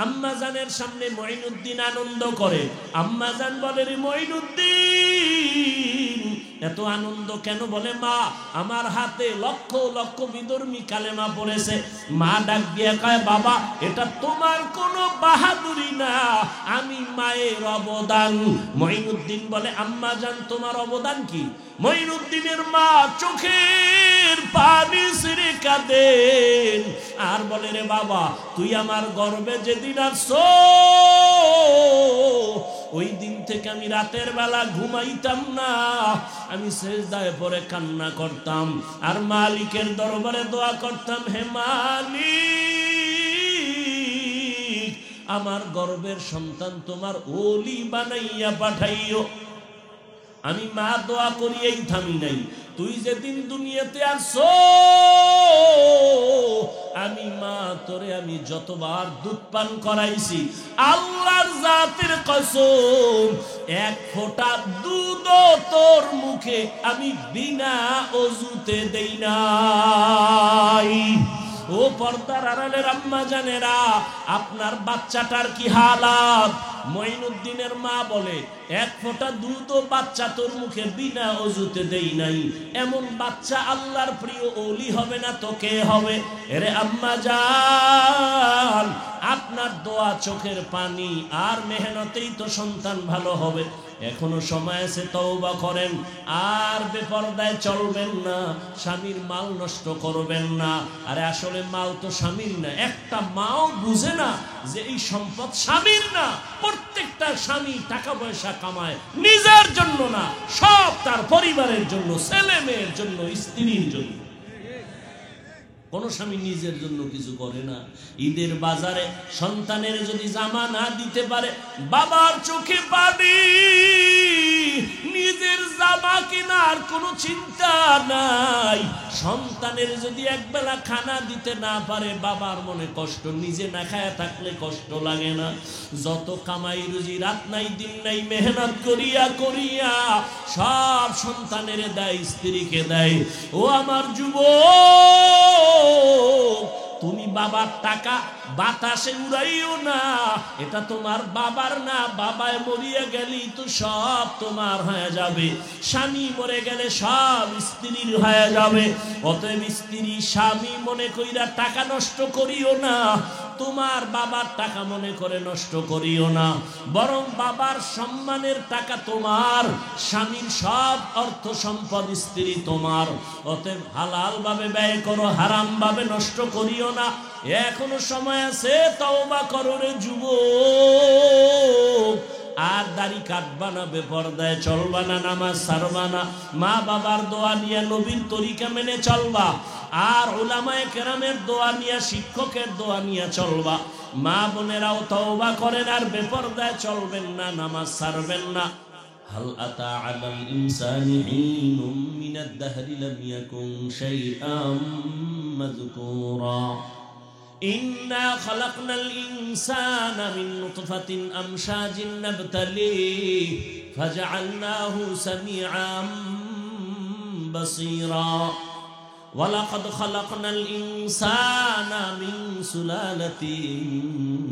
আম্মাজানের সামনে মঈনুদ্দিন আনন্দ করে। আম্মাজান বলে, রে মঈনুদ্দিন এত আনন্দ কেন? বলে, মা আমার হাতে লক্ষ লক্ষ বিধর্মী কালেমা পড়েছে। মা ডাক দিয়ে কয়, বাবা এটা তোমার কোনো বাহাদুরি না, আমি মায়ের অবদান। মঈনুদ্দিন বলে, আম্মাজান তোমার অবদান কি? মঈনুদ্দিনের মা চোখের পানি ছেড়ে কাঁদেন আর বলে, রে বাবা তুই আমার গর্বে যেদিন আসছো ওই দিন থেকে আমি রাতের বেলা ঘুমাইতাম না, আমি সেজদায় পড়ে কান্না করতাম আর মালিকের দরবারে দোয়া করতাম, হে মালিক আমার গর্বের সন্তান তোমার ওলি বানাইয়া পাঠাইও। আমি মা দোয়া করিয়েই থামি নাই, তুই যেদিন দুনিয়াতে আসছো আমি মা তোরে আমি যতবার দুধ পান করাইছি আল্লাহর জাতের কসম এক ফোঁটা দুধও তোর মুখে আমি বিনা ওযুতে দেই নাই। ও পর্দার আড়ালের আম্মা জানেরা, আপনার বাচ্চাটার কি হালাত? মঈনুদ্দিনের মা বলে, এক ফোঁটা দুধও বাচ্চা তোর মুখে বিনা ওযুতে দেই নাই। এমন বাচ্চা আল্লাহর প্রিয় ওলি হবে না তো কে হবে? এরে আম্মা জান, আপনার দোয়া চোখের পানি আর মেহনতেই তো সন্তান ভালো হবে। এখনো সময় আছে, তওবা করেন আর বেপরদায় চলবেন না, স্বামীর মাল নষ্ট করবেন না। আরে আসলে মাল তো স্বামীর না, একটা মাও বুঝে না যে এই সম্পদ স্বামীর না। প্রত্যেকটা স্বামী টাকা পয়সা কামায় নিজের জন্য না, সব তার পরিবারের জন্য, ছেলে মেয়ের জন্য, স্ত্রীর জন্য। কোন স্বামী নিজের জন্য কিছু করে না। ঈদের বাজারে সন্তানের যদি জামা না দিতে পারে, বাবার চোখে পানি, নিজের জামা কেনার কোনো চিন্তা নাই। সন্তানের যদি একবেলা খানা দিতে না পারে, বাবার মনে কষ্ট, নিজে না খায়া থাকলে কষ্ট লাগে না? যত কামাই রুজি রাত নাই দিন নাই মেহনত করিয়া করিয়া সব সন্তানের দেয়, স্ত্রীকে দেয়। ও আমার যুবক, তুমি বাবার টাকা বাতাসে উড়াইও না, এটা তোমার বাবার না। বাবায় মরিয়া গেলেই তো সব তোমার হয়ে যাবে, স্বামী মরে গেলে সব স্ত্রীর হয়ে যাবে। অতএব স্ত্রী স্বামী মনে কইরা টাকা নষ্ট করিও না, তোমার বাবার টাকা মনে করে নষ্ট করিও না, বরং বাবার সম্মানের টাকা তোমার, স্বামীর সব অর্থ সম্পদ স্ত্রী তোমার। অতএব হালাল ভাবে ব্যয় করো, হারাম ভাবে নষ্ট করিও না। এখনো সময় আছে, তওবা করো রে যুবক। আর দাড়ি কাটবা না, বেপরদায় চলবা না, নামাজ ছাড়বা না, মা বাবার দোয়া নিয়ে নবীর তরিকা মেনে চলবা, আর উলামায়ে কেরামের দোয়া নিয়ে, শিক্ষকের দোয়া নিয়ে চলবা। মা বোনেরাও তওবা করেন আর বেপরদায় চলবেন না, নামাজ ছাড়বেন না। হাল আতা আলাল ইনসানি হিনুম মিনাদ দাহরি লাম ইয়াকুন শাইআম মাযকুরা ইন্না খালাকনাল ইনসানা মিন নুতফাতিন আমশাজিন নাবতালিহি ফাজআলনাহু সামিআম বাসীরা ওয়ালাকাদ খালাকনাল ইনসানা মিন সুলালাতিন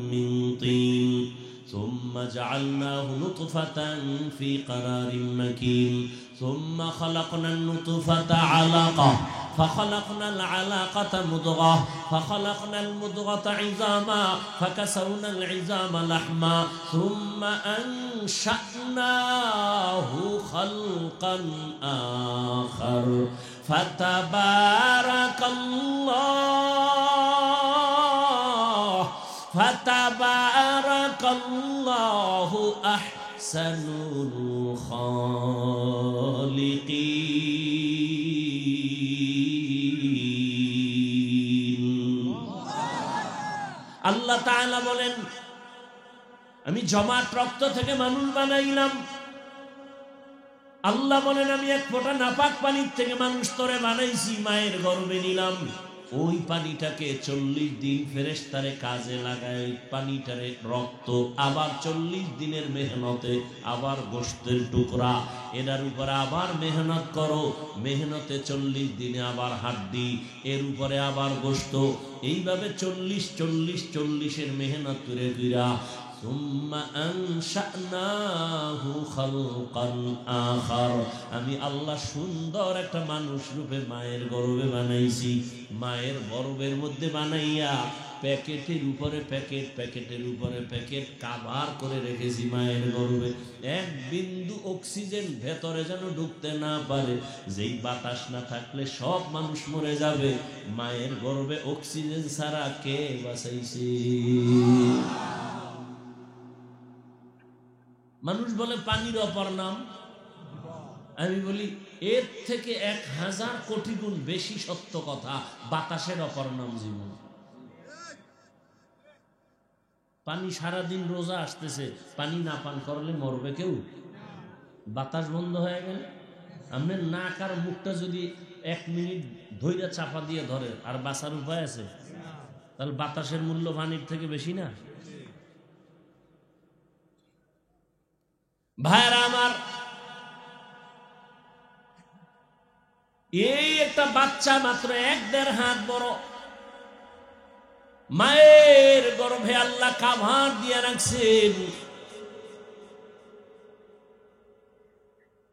মিন তিন ثم جعلناه نطفة في قرار مكين ثم خلقنا النطفة علقة فخلقنا العلاقة مضغة فخلقنا المضغة عظاما فكسونا العظام لحما ثم أنشأناه خلقا آخر فتبارك الله أحسن الخالقين। আল্লাহ তাআলা বলেন, আমি জমাট রক্ত থেকে মানুষ বানাইলাম। আল্লাহ বলেন, আমি এক ফোঁটা নাপাক পানির থেকে মানুষ তোরে বানাইছি, মায়ের গর্ভে নিলাম। ওই পানিটাকে 40 দিন ফেরেশতারে কাজে লাগায়, ওই পানিটারে রক্ত, আবার 40 দিনের মেহনতে আবার গোশতের টুকরা, এটার উপরে আবার মেহনত করো, মেহনতে 40 দিনে আবার হাড্ডি, এর উপরে আবার গোশত, এইভাবে 40 মেহনত করে দিরা আমি আল্লাহ সুন্দর একটা মানুষ রূপে মায়ের গর্ভে বানাইছি, মায়ের গর্ভের মধ্যে বানাইয়া প্যাকেটের উপরে প্যাকেট, প্যাকেটের উপরে প্যাকেট কাভার করে রেখেছি মায়ের গর্ভে। এক বিন্দু অক্সিজেন ভেতরে যেন ঢুকতে না পারে, যেই বাতাস না থাকলে সব মানুষ মরে যাবে, মায়ের গর্ভে অক্সিজেন ছাড়া কে বাঁচাইছে? মানুষ বলে পানির অপর নাম, আমি বলি এর থেকে 1000 কোটি গুণ বেশি সত্য কথা, বাতাসের অপর নাম জীবন। পানি সারাদিন রোজা আসতেছে, পানি না পান করলে মরবে কেউ? বাতাস বন্ধ হয়ে গেলে আপনার নাক আর মুখটা যদি 1 মিনিট ধৈর্য চাপা দিয়ে ধরে, আর বাঁচার উপায় আছে? তাহলে বাতাসের মূল্য পানির থেকে বেশি না? ভাইরা আমার, এই একটা বাচ্চা মাত্র 1-1.5 হাত বড়, মায়ের গর্ভে আল্লাহ কাভার দিয়ে রাখছেন।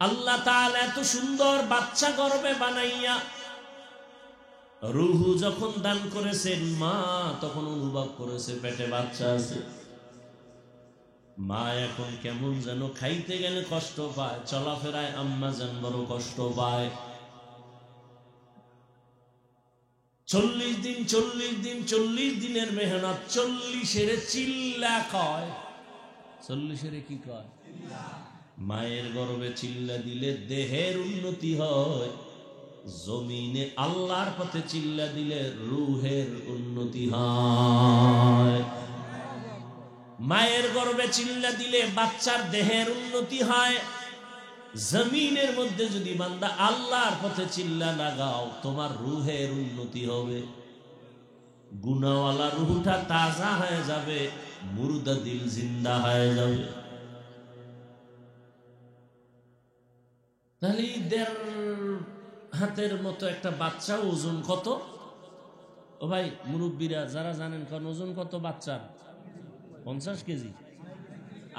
আল্লাহ তাআলা এত সুন্দর বাচ্চা গর্ভে বানাইয়া রূহু যখন দান করেছেন, মা তখন অনুভব করেছে পেটে বাচ্চা আছে। মা এখন কেমন যেন খাইতে গেলে কষ্ট পায়, চলাফেরায় আম্মা যেন বড় কষ্ট পায়। 40 দিনের মেহনত, 40 চিল্লা কয়, 40 কি কয়? মায়ের গর্ভে চিল্লা দিলে দেহের উন্নতি হয়, জমিনে আল্লাহর পথে চিল্লা দিলে রূহের উন্নতি হয়। মায়ের গর্ভে চিল্লা দিলে বাচ্চার দেহের উন্নতি হয়, জমিনের মধ্যে যদি বান্দা আল্লাহর পথে চিল্লা লাগাও, তোমার রূহের উন্নতি হবে। গুনাহওয়ালা রূহটা তাজা হয়ে যাবে, মুর্দা দিল জিন্দা হয়ে যাবে। তাহলে 1.5 হাতের মতো একটা বাচ্চা ওজন কত? ও ভাই মুরব্বীরা যারা জানেন, কারণ ওজন কত বাচ্চার? 50 কেজি,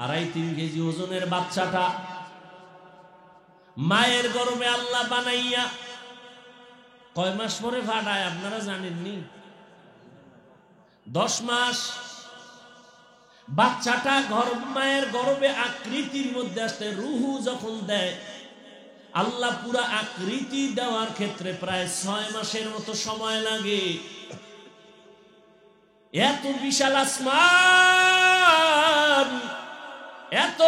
2.5-3 কেজি ওজনের বাচ্চাটা মায়ের গর্ভে আল্লাহ বানাইয়া কয় মাস পরে ফাটায় আপনারা জানেননি? 10 মাস। বাচ্চাটা মায়ের গর্ভে আকৃতির মধ্যে আসতে রূহু যখন দেয়, আল্লাহ পুরা আকৃতি দেওয়ার ক্ষেত্রে প্রায় 6 মাসের মতো সময় লাগে। এত বিশাল আসমান, এত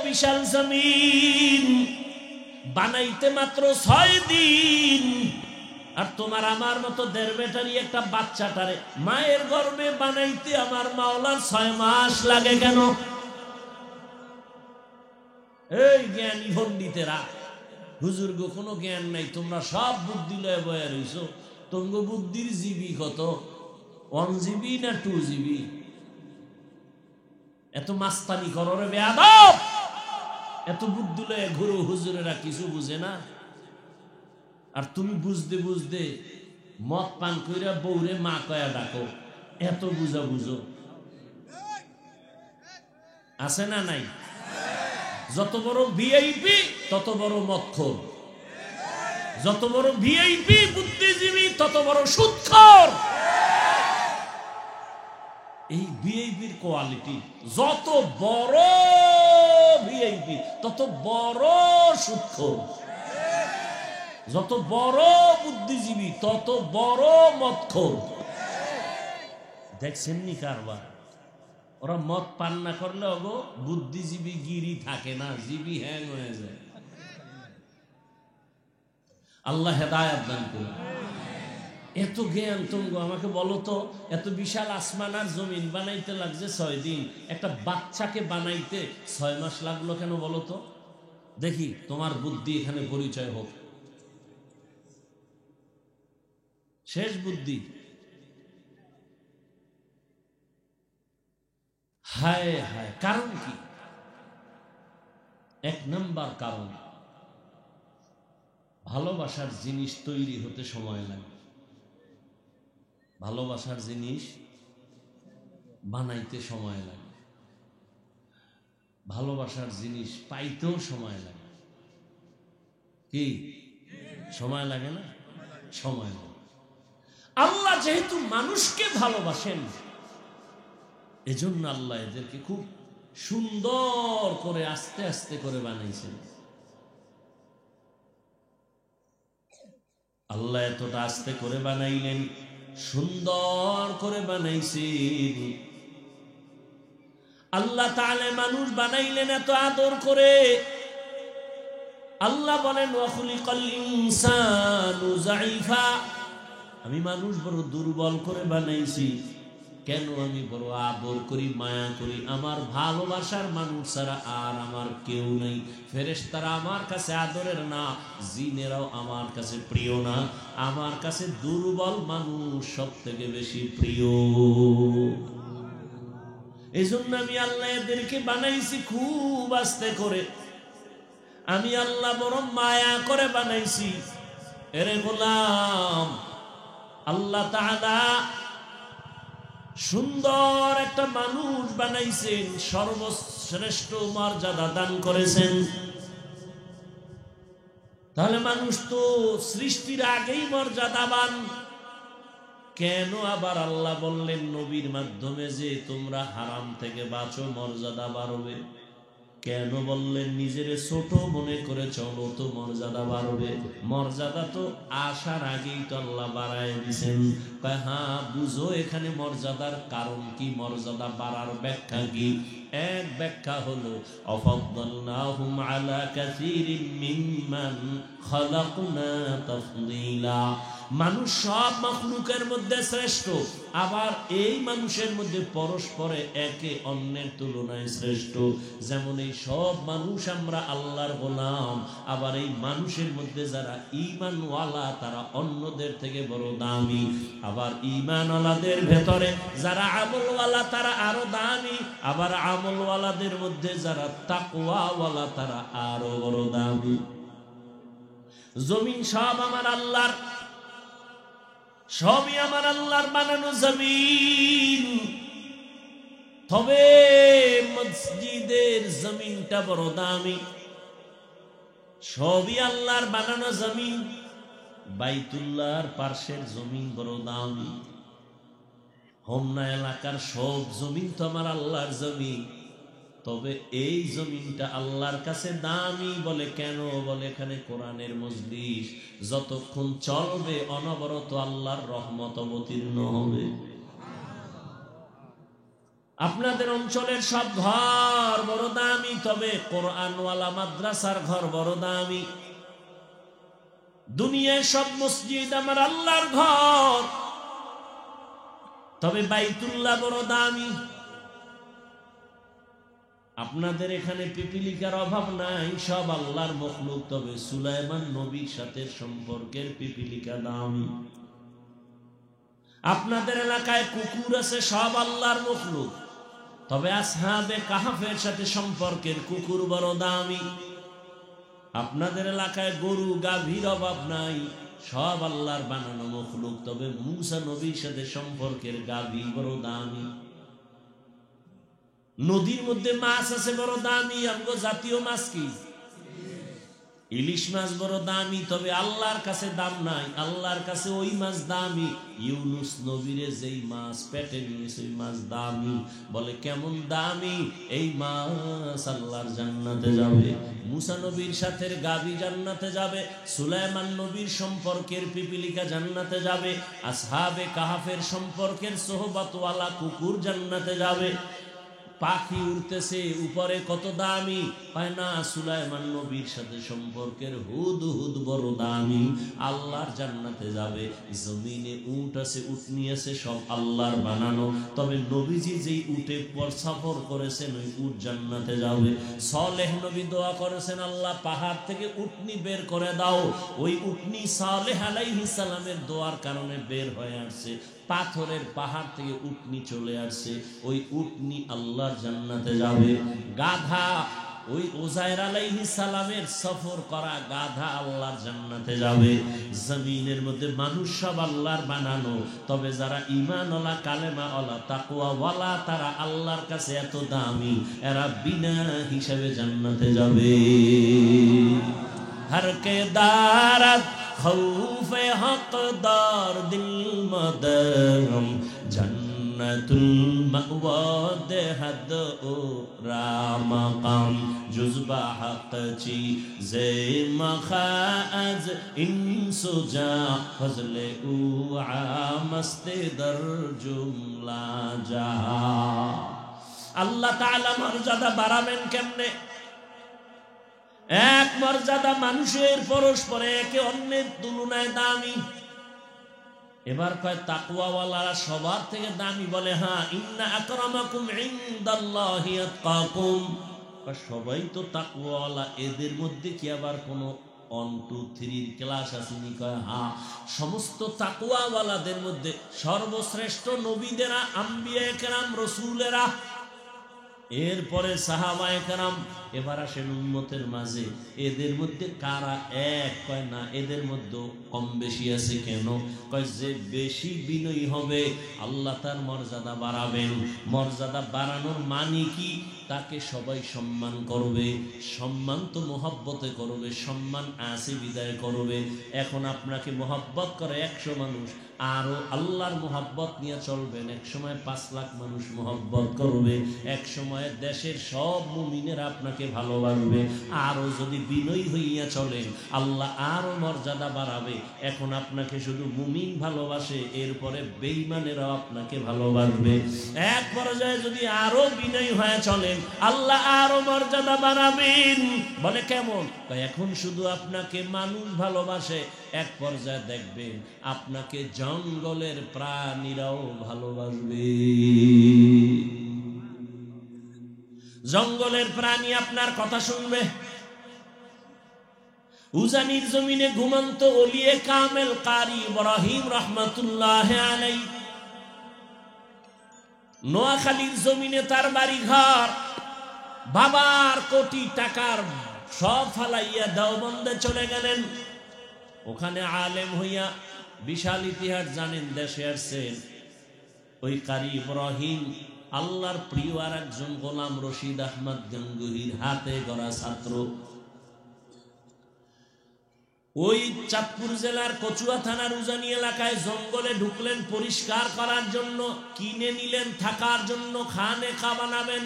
বিশাল জমিন বানাইতে মাত্র 6 দিন, আর তোমার আমার মতো 1.5 ব্যাটারি একটা বাচ্চাটারে মায়ের গর্ভে বানাইতে আমার মাওলার 6 মাস লাগে কেন? এই জ্ঞানী পণ্ডিতেরা, হুজুর গো কোনো জ্ঞান নাই, তোমরা সব বুদ্ধি লয়ে বয়ে রইছো, তোমগো বুদ্ধির জিবি কত? 1 জিবি না 2 জিবি? এত মাস্তানি করো রে বেয়াদব, এত বুদ্ধি লয়ে ঘুরো, হুজুরেরা কিছু বুঝে না। আর তুমি বুঝতে বুঝতে মদ পান কইরা বউরে মা কয়া ডাকো, এত বুঝা বুঝো আছে না নাই? যত বড় ভিআইপি তত বড় মদখোর, যত বড় ভিআইপি বুদ্ধিজীবী তত বড় সুদখোর। এই ভিআইপির কোয়ালিটি, যত বড় ভিআইপি তত বড় সুদখোর, যত বড় বুদ্ধিজীবী তত বড় মদখোর। দেখছেন নি কারবার? ওরা মদ পান না করলে ওগো বুদ্ধিজীবী গিরি থাকে না, জীবী হ্যাং হয়ে যায়। আল্লাহ হেদায়েত দান করুন। এত জ্ঞান তুমগো, আমাকে বলো তো, এত বিশাল আসমান আর জমিন বানাইতে লাগছে 6 দিন, একটা বাচ্চাকে বানাইতে 6 মাস লাগলো কেন বলো তো? দেখি তোমার বুদ্ধি এখানে পরিচয় হোক। শেষ বুদ্ধি হায় হায়, কারণ কি? এক নাম্বার কারণ, ভালোবাসার জিনিস তৈরি হতে সময় লাগে, ভালোবাসার জিনিস বানাইতে সময় লাগে, ভালোবাসার জিনিস পাইতেও সময় লাগে। কি সময় লাগে না? সময় লাগে। আল্লাহ যেহেতু মানুষকে ভালোবাসেন, এজন্য আল্লাহ এদেরকে খুব সুন্দর করে আস্তে আস্তে করে বানাইছেন। আল্লাহ এতটা আস্তে করে বানাইলেন, সুন্দর করে বানাইছেন। আল্লাহ তাআলা মানুষ বানাইলেন এত আদর করে। আল্লাহ বলেন ওয়া খুলিকাল ইনসানু যায়ীফা, আমি মানুষ বড় দুর্বল করে বানাইছি। কেন? আমি বড় আদর করি, মায়া করি। আমার ভালোবাসার মানুষ ছাড়া আর আমার কেউ নেই। ফেরেশতারা আমার কাছে আদরের না, জিনেরাও আমার কাছে প্রিয় না। আমার কাছে দুর্বল মানুষ সব থেকে বেশি প্রিয়। এই জন্য আমি আল্লাহ এদেরকে বানাইছি খুব আস্তে করে। আমি আল্লাহ বড় মায়া করে বানাইছি। এরে গোলাম, আল্লাহ তাআলা সুন্দর একটা মানুষ বানাইছেন, সর্বশ্রেষ্ঠ মর্যাদা দান করেছেন। তাহলে মানুষ তো সৃষ্টির আগেই মর্যাদাবান। কেন আবার আল্লাহ বললেন নবীর মাধ্যমে যে তোমরা হারাম থেকে বাঁচো, মর্যাদা বাড়বে? কেন বললেন? নিজের ছোট মনে করে চলো তো মর্যাদা বাড়বে। মর্যাদা তো আসার আগেই তো আল্লাহ বাড়ায় দিয়েছেন। হ্যাঁ বুঝো এখানে মর্যাদার কারণ কি, মর্যাদা বাড়ার ব্যাখ্যা কি? এক ব্যাখ্যা হলো আফাদদালনাহুম আলা কাসীরিন মিম্মান খালাকনা তাফদীলা। মানুষ সব মাখলুকের মধ্যে শ্রেষ্ঠ, আবার এই মানুষের মধ্যে পরস্পরে একে অন্যের তুলনায় শ্রেষ্ঠ। যেমন এই সব মানুষ আমরা আল্লাহর গোলাম, আবার এই মানুষের মধ্যে যারা ঈমানওয়ালা তারা অন্যদের থেকে বড় দামি। আবার ঈমানওয়ালাদের ভেতরে যারা আমলওয়ালা তারা আরো দামি। আবার আমলওয়ালাদের মধ্যে যারা তাকওয়াওয়ালা তারা আরো বড় দামি। জমিন সব আমার আল্লাহর, সবই আমার আল্লাহর বানানো জমিন। তবে মসজিদের জমিনটা বড় দামি। সবই আল্লাহর বানানো জমিন। বাইতুল্লাহর পার্শ্বের জমিন বড় দামি। হোমনা এলাকার সব জমিন তো আমার আল্লাহর জমিন। তবে এই জমিনটা আল্লাহর কাছে দামি বলে কেন? বলে এখানে কোরআনের মজলিস যতক্ষণ চলবে অনবরত আল্লাহর রহমত অবতীর্ণ হবে। আপনাদের অঞ্চলের সব ঘর বড় দামি, তবে কোরআনওয়ালা মাদ্রাসার ঘর বড় দামি। দুনিয়ায় সব মসজিদ আমার আল্লাহর ঘর, তবে বাইতুল্লাহ বড় দামি। আপনাদের এখানে পিপিলিকার অভাব নাই, সব আল্লাহর মখলুক, তবে সুলাইমান নবীর সাথে সম্পর্কের পিপিলিকা দামি। আপনাদের এলাকায় কুকুর আছে, সব আল্লাহর মখলুক, তবে আসহাবে কাহাফের সাথে সম্পর্কের কুকুর বড় দামি। আপনাদের এলাকায় গরু গাভীর অভাব নাই, সব আল্লাহর বানানো মখলুক, তবে মূসা নবীর সাথে সম্পর্কের গাভী বড় দামি। নদীর মধ্যে মাছ আছে বড় দামি। আমগো জাতীয় মাছ কি? ইলিশ মাছ বড় দামি, তবে আল্লাহর কাছে দাম নাই। আল্লাহর কাছে ওই মাছ দামি। ইউনুস নবীরে যেই মাছ পেটে নিয়েছে ওই মাছ দামি। বলে কেমন দামি? এই মাছ আল্লাহর জান্নাতে যাবে। মুসা নবীর সাথে গাভী জান্নাতে যাবে। সুলাইমান নবীর সম্পর্কের পিপিলিকা জান্নাতে যাবে। আসহাবে কাহাফের সম্পর্কের সোহবতওয়ালা কুকুর জান্নাতে যাবে। পাখি উড়তেছে উপরে, কত দামি হয় না? সুলাইমান নবীর সাথে সম্পর্কের হুদহুদ বড় দামি, আল্লাহর জান্নাতে যাবে। জমিনে উট আছে, উটনি আছে, সব আল্লাহর বানানো, তবে নবীজি যেই উটে সফর করেছেন ওই উট জান্নাতে যাবে। সালেহ নবী দোয়া করেছেন, আল্লাহ পাহাড় থেকে উটনি বের করে দাও। ওই উটনি সালেহ আলাইহিস সালামের দোয়ার কারণে বের হয়ে আসছে। পাথরের পাহাড় থেকে উটনি চলে আসছে, ওই উটনি আল্লাহর জান্নাতে যাবে। গাধা, ওই উযাইর আলাইহিস সালামের সফর করা গাধা আল্লাহর জান্নাতে যাবে। জমিনের মধ্যে মানুষ সব আল্লাহর বানানো, তবে যারা ঈমানওয়ালা, কালেমাওয়ালা, তাকওয়াওয়ালা, তারা আল্লাহর কাছে এত দামি, এরা বিনা হিসাবে জান্নাতে যাবে। हर के दारत खौफे हकदार दिल मदरम जन्नतुल मअवा दे हद ओ रामकाम जुज़बा हक ची जे मखाज इंसुजा फजले उ आमस्ते दर जुमला जा। अल्लाह ताला मर्यादा बाড়াবেন কেমনে? এক মর্যাদা মানুষের পরস্পরে একে অন্যের তুলনায় দামি। এবার কয় তাকওয়াওয়ালারা সবার থেকে দামি, বলে হ্যাঁ, ইন্না আকরামাকুম ইনদাল্লাহি আতকাকুম। সবাই তো তাকওয়াওয়ালা, এদের মধ্যে কি আবার কোনো 1 2 3 ক্লাস আসেনি? কয় হ্যাঁ, সমস্ত তাকওয়াওয়ালাদের মধ্যে সর্বশ্রেষ্ঠ নবীদেরা, আম্বিয়ায়ে কেরাম, রসুলেরা, এরপরে সাহাবায়ে কেরাম, এবার আসেন উম্মতের মাঝে। এদের মধ্যে কারা এক? কয় না, এদের মধ্যে কম বেশি আছে। কেন? কয় যে বেশি বিনয়ী হবে আল্লাহ তার মর্যাদা বাড়াবেন। মর্যাদা বাড়ানোর মানে কি? তাকে সবাই সম্মান করবে। সম্মান তো মোহাব্বতে করবে, সম্মান আছে বিদায় করবে। এখন আপনাকে মোহাব্বত করে 100 মানুষ, আরো আল্লাহর মোহাব্বত নিয়ে চলবেন, এক সময় 5 লাখ মানুষ মোহাব্বত করবে, এক সময় দেশের সব মুমিনেরা আপনাকে ভালোবাসবে। আরো যদি বিনয়ী হইয়া চলেন, আল্লাহ আরো মর্যাদা বাড়াবে। এখন আপনাকে শুধু মুমিন ভালোবাসে, এরপরে বেঈমানেরাও আপনাকে ভালোবাসবে। এক পর্যায়ে যদি আরো বিনয়ী হয়ে চলেন, আল্লাহ আরো মর্যাদা বাড়াবেন। বলে কেমন? এখন শুধু আপনাকে মানুষ ভালোবাসে, এক পর্যায়ে দেখবেন আপনাকে জঙ্গলের প্রাণীরাও ভালোবাসবে। জঙ্গলের প্রাণী আপনার কথা শুনবে। উজানির জমিনে ঘুমন্ত ওলিয়ে কামেল কারি ইব্রাহিম রাহমাতুল্লাহ আলাইহি, নোয়াখালীর জমিনে তার বাড়ি ঘর, বাবার কোটি টাকার সব ফালাইয়া দেওবন্দে চলে গেলেন। ওখানে আলেম হইয়া বিশাল ইতিহাস জানেন, দেশে আসছেন। ওই কারি ইব্রাহিম আল্লাহর প্রিয় আর একজন গোলাম রশিদ আহমদ গঙ্গুহির হাতে গড়া ছাত্র। ওই চাঁদপুর জেলার কচুয়া থানার উজানি এলাকায় জঙ্গলে ঢুকলেন পরিষ্কার করার জন্য, কিনে নিলেন থাকার জন্য, খানে খা বানাবেন।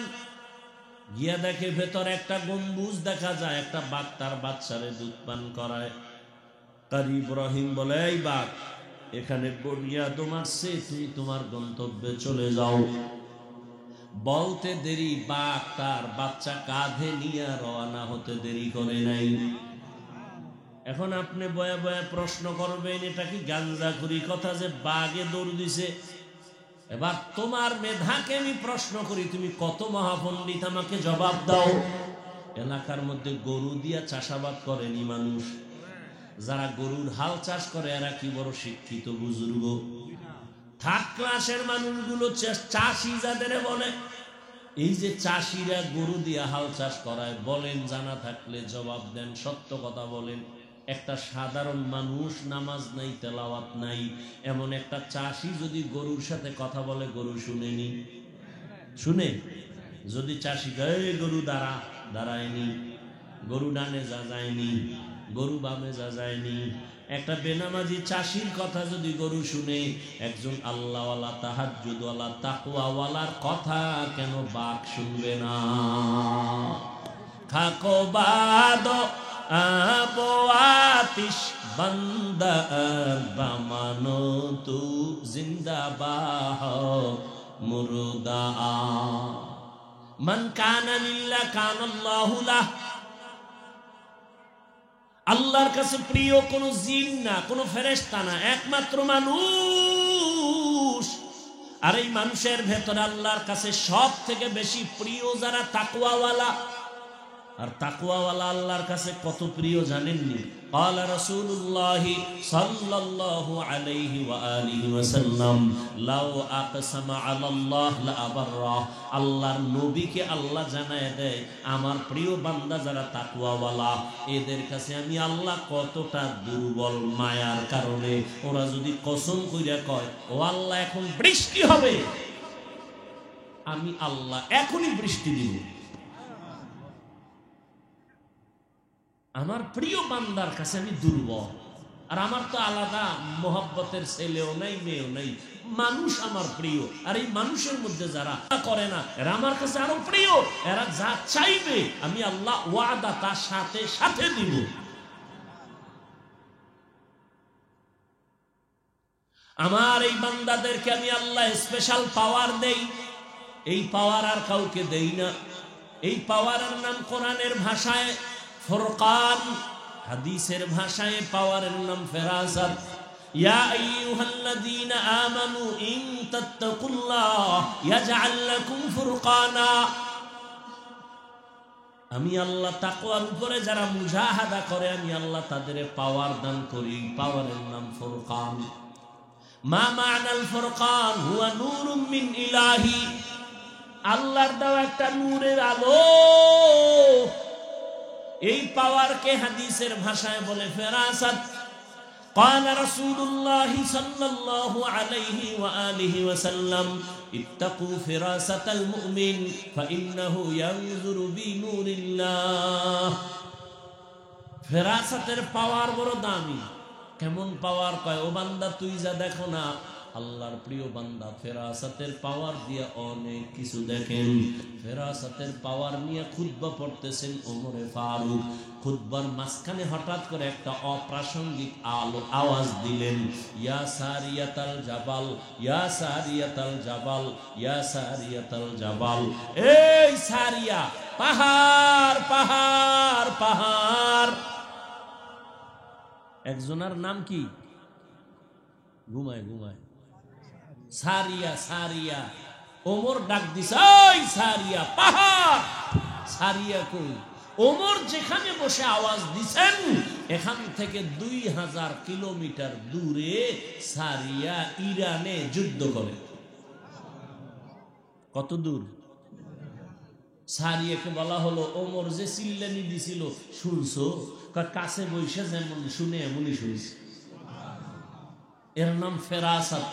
গিয়া দেখে ভেতর একটা গম্বুজ দেখা যায়, একটা বাঘ তার বাচ্চারে দুধ পান করায়। কারি ইব্রাহিম বলে, এই বাঘ, এখানে বনিয়া তোমার সে, তুমি তোমার গন্তব্যে চলে যাও। বলতে দেরি, বাঘ তার বাচ্চা কাঁধে নিয়ে রওনা হতে দেরি করে নাই। এখন আপনি বয়া বয়া প্রশ্ন করবেন, এটা কি গাঞ্জাখুরি কথা যে বাঘে দৌড় দিছে? এবার তোমার মেধাকে আমি প্রশ্ন করি, তুমি কত মহাপণ্ডিত, আমাকে জবাব দাও। এলাকার মধ্যে গরু দিয়া চাষাবাদ করেনি মানুষ, যারা গরুর হাল চাষ করে এরা কি বড় শিক্ষিত বুজুর্গ? থার্ড ক্লাসের মানুষগুলো চাষি যাদের বলে, এই যে চাষিরা গরু দিয়া হাল চাষ করায়, বলেন জানা থাকলে জবাব দেন, সত্য কথা বলেন। একটা সাধারণ মানুষ, নামাজ নাই, তেলাওয়াত নাই, এমন একটা চাষি যদি গরুর সাথে কথা বলে, গরু শুনেনি? শুনে? যদি চাষি গায়ে গরু দাঁড়া, দাঁড়ায়নি, গরু ডানে যা যায়নি, গরু বামে যা যায়নি। একটা বেনামাজি চাষির কথা যদি গরু শুনে, একজন আল্লাহওয়ালা, তাহাজ্জুদওয়ালা, তাকওয়াওয়ালার কথা কেন বাঘ শুনবে না? খাকো বাদ আবো আতিশ বান্দা বামানো তু জিন্দাবাহ মুরদা মান কানা লিল্লাহ কানাল্লাহু লাহ। আল্লাহর কাছে প্রিয় কোন জিন না, কোন ফেরেশতা না, একমাত্র মানুষ। আর এই মানুষের ভেতরে আল্লাহর কাছে সব থেকে বেশি প্রিয় যারা তাকওয়াওয়ালা। আর তাকওয়াওয়ালা আল্লাহর কাছে কত প্রিয় জানেননি? قال رسول الله صلى الله عليه وآله وسلم لو أقسم على الله لأبره আল্লাহর নবীকে আল্লাহ জানায় দেয় আমার প্রিয় বান্দা যারা তাকওয়াওয়ালা এদের কাছে আমি আল্লাহ কতটা দুর্বল মায়ার কারণে ওরা যদি কসম কইরা কয় ও আল্লাহ এখন বৃষ্টি হবে, আমি আল্লাহ এখনই বৃষ্টি দিব। আমার প্রিয় বান্দার কাছে আমি দুর্বল, আর আমার তো আলাদা মোহাব্বতের ছেলেও নাই মেয়েও নাই, মানুষ আমার প্রিয়। আর এই মানুষের মধ্যে যারা করে না এরা আমার কাছে আরো প্রিয়। এরা যা চাইবে আমি আল্লাহ ওয়াদা তার সাথে সাথে দিব। আমার এই বান্দাদেরকে আমি আল্লাহ স্পেশাল পাওয়ার দেই, এই পাওয়ার আর কাউকে দেই না। এই পাওয়ারের নাম কোরআনের ভাষায় ফুরকান, হাদিসের ভাষায় পাওয়ারের নাম ফেরাসাত। ইয়া আইয়ুহাল্লাযীনা আমানু ইন তাত্তাকুল্লাহ ইয়াজআল লাকুম ফুরকানা। আমি আল্লাহ তাকওয়ার উপরে যারা মুজাহাদা করে আমি আল্লাহ তাদের পাওয়ার দান করি, পাওয়ারের নাম ফুরকান। মা মা'নাল ফুরকান হুয়া নূরুম মিন ইলাহি, আল্লাহর দেওয়া একটা নূরের আলো। এই পাওয়ারকে হাদিসের ভাষায় বলে ফেরাসাত। قال رسول الله صلى الله عليه وآله وسلم اتقوا فراسة المؤمن فإنه ينظر بنور الله। ফেরাসাতের পাওয়ার বড় দামি। কেমন পাওয়ার? কয় ও বান্দা তুই যা দেখো না, আল্লাহর প্রিয় বান্দা ফেরাসাতের পাওয়ার দিয়ে অনেক কিছু দেখেন। ফেরাসাতের পাওয়ার নিয়ে খুতবা পড়তেছেন ওমরে ফারুক। খুতবার মাঝখানে হঠাৎ করে একটা অপ্রাসঙ্গিক আওয়াজ দিলেন, ইয়া সারিয়াতাল জাবাল, ইয়া সারিয়াতাল জাবাল, ইয়া সারিয়াতাল জাবাল। এই সারিয়া, পাহাড় পাহাড় পাহাড়। একজনের নাম কি? ঘুমায় ঘুমায় সারিয়া, সারিয়া। ওমর ডাক দিছে, ওই সারিয়া, পাহাড়। সারিয়া কই? ওমর যেখানে বসে আওয়াজ দিছেন এখান থেকে 2000 কিলোমিটার দূরে সারিয়া ইরানে যুদ্ধ করে। কত দূর? সারিয়াকে বলা হলো ওমর যে চিল্লানি দিছিল শুনছো? কাছে বসে যেমন শুনে এমনই শুনছে। এর নাম ফেরাসাত।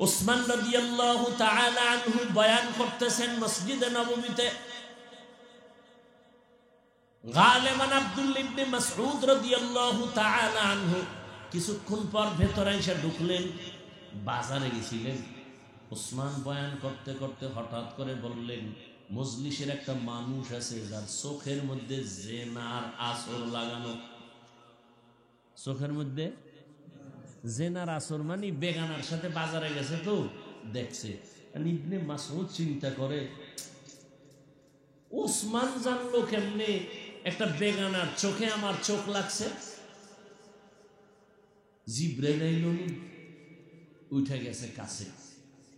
উসমান রাদিয়াল্লাহু তাআলা আনহু বয়ান করতেছেন মসজিদে নববীতে। গালেমান আব্দুল্লাহ ইবনে মাসউদ রাদিয়াল্লাহু তাআলা আনহু কিছুক্ষণ পর ভেতরে এসে ঢুকলেন। বাজারে গেছিলেন। উসমান বয়ান করতে করতে হঠাৎ করে বললেন, মজলিসের একটা মানুষ আছে যার চোখের মধ্যে জেনার আসর লাগানো। চোখের মধ্যে জেনার আসর মানে বেগানার সাথে বাজারে গেছে তো দেখছে। ইবনে মাসউদ চিন্তা করে, উসমান জানলো কেমনে একটা বেগানার চোখে আমার চোখ লাগছে? জিব্রাইল আইলো, উঠে গেছে কাছে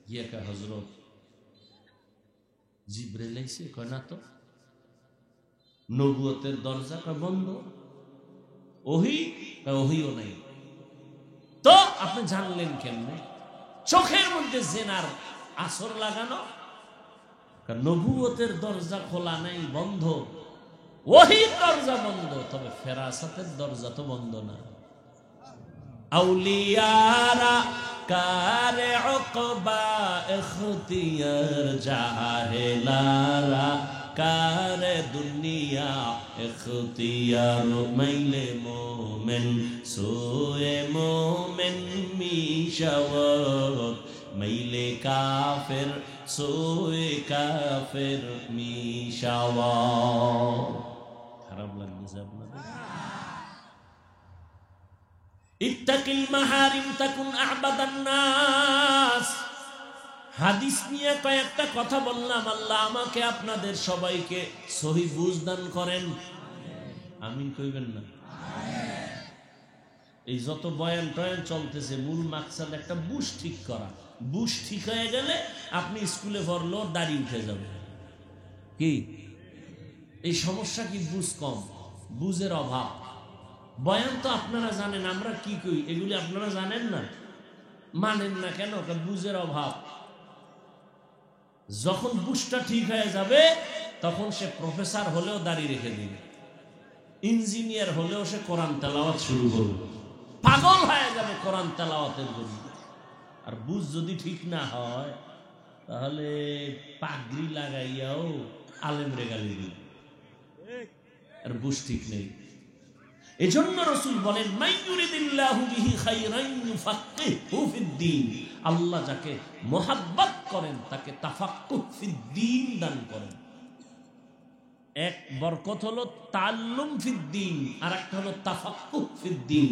গিয়ে কয়, হযরত জিব্রাইল আইছে? কয় না তো। নবুয়তের দরজা কয় বন্ধ। ওহী? কয় ওহীও নাই। তো আপনি জানলেন কেমনে? চোখের মধ্যে জেনার আসর লাগানো। নবুয়তের দরজা খোলা নাই, বন্ধ। ওহীর দরজা বন্ধ, তবে ফেরাসাতের দরজা তো বন্ধ না। আউলিয়ারা কারে উকবা ইখতিয়ার, জাহেলারা কারে দুনিয়া ইখতিয়ার। মাইলে মোমেন সোয়ে মোমেন মিশাওয়াত, মাইলে কাফের সোয়ে কাফের মিশাওয়াত। খারাপ লাগছে আপনাদের? ইত্তাকিল মাহারিম তাকুন আ'বাদান নাস। হাদিস নিয়ে কয়েকটা কথা বললাম। আল্লাহ আমাকে আপনাদের সবাইকে সহি বুঝ দান করেন। আমিন কইবেন না? এই যত বয়ান টয়ান চলতেছে মূল মাকসাদ একটা বুশ ঠিক করা। বুশ ঠিক হয়ে গেলে আপনি স্কুলে পড়লেও দাড়ি উঠে যাবে। কি এই সমস্যা? কি বুশ কম? বুঝের অভাব। বয়ান তো আপনারা জানেন, আমরা কি কই এগুলি আপনারা জানেন না, মানেন না কেন? বুঝের অভাব। যখন বুঝটা ঠিক হয়ে যাবে তখন সে প্রফেসর হলেও দাড়ি রেখে দিবে, ইঞ্জিনিয়ার হলেও সে কোরআন তেলাওয়াত শুরু করবে, পাগল হয়ে যাবে কোরআন তেলাওয়াতের জন্য। আর বুঝ যদি ঠিক না হয় তাহলে পাগড়ি লাগাইয়াও আলেম রেগালি দিবে, আর বুঝ ঠিক নেই। এজন্য রাসূল বলেন, মাইয়ুরিদিল্লাহু বিহি খাইরান ইউফাক্কিহু ফিদ্দীন, আল্লাহ যাকে মোহাব্বত করেন তাকে তাফাক্কুহ ফিদ্দীন দান করেন। এক বরকত হলো তাআল্লুম ফিদ্দীন, আর একটা হলো তাফাক্কুহ ফিদ্দীন।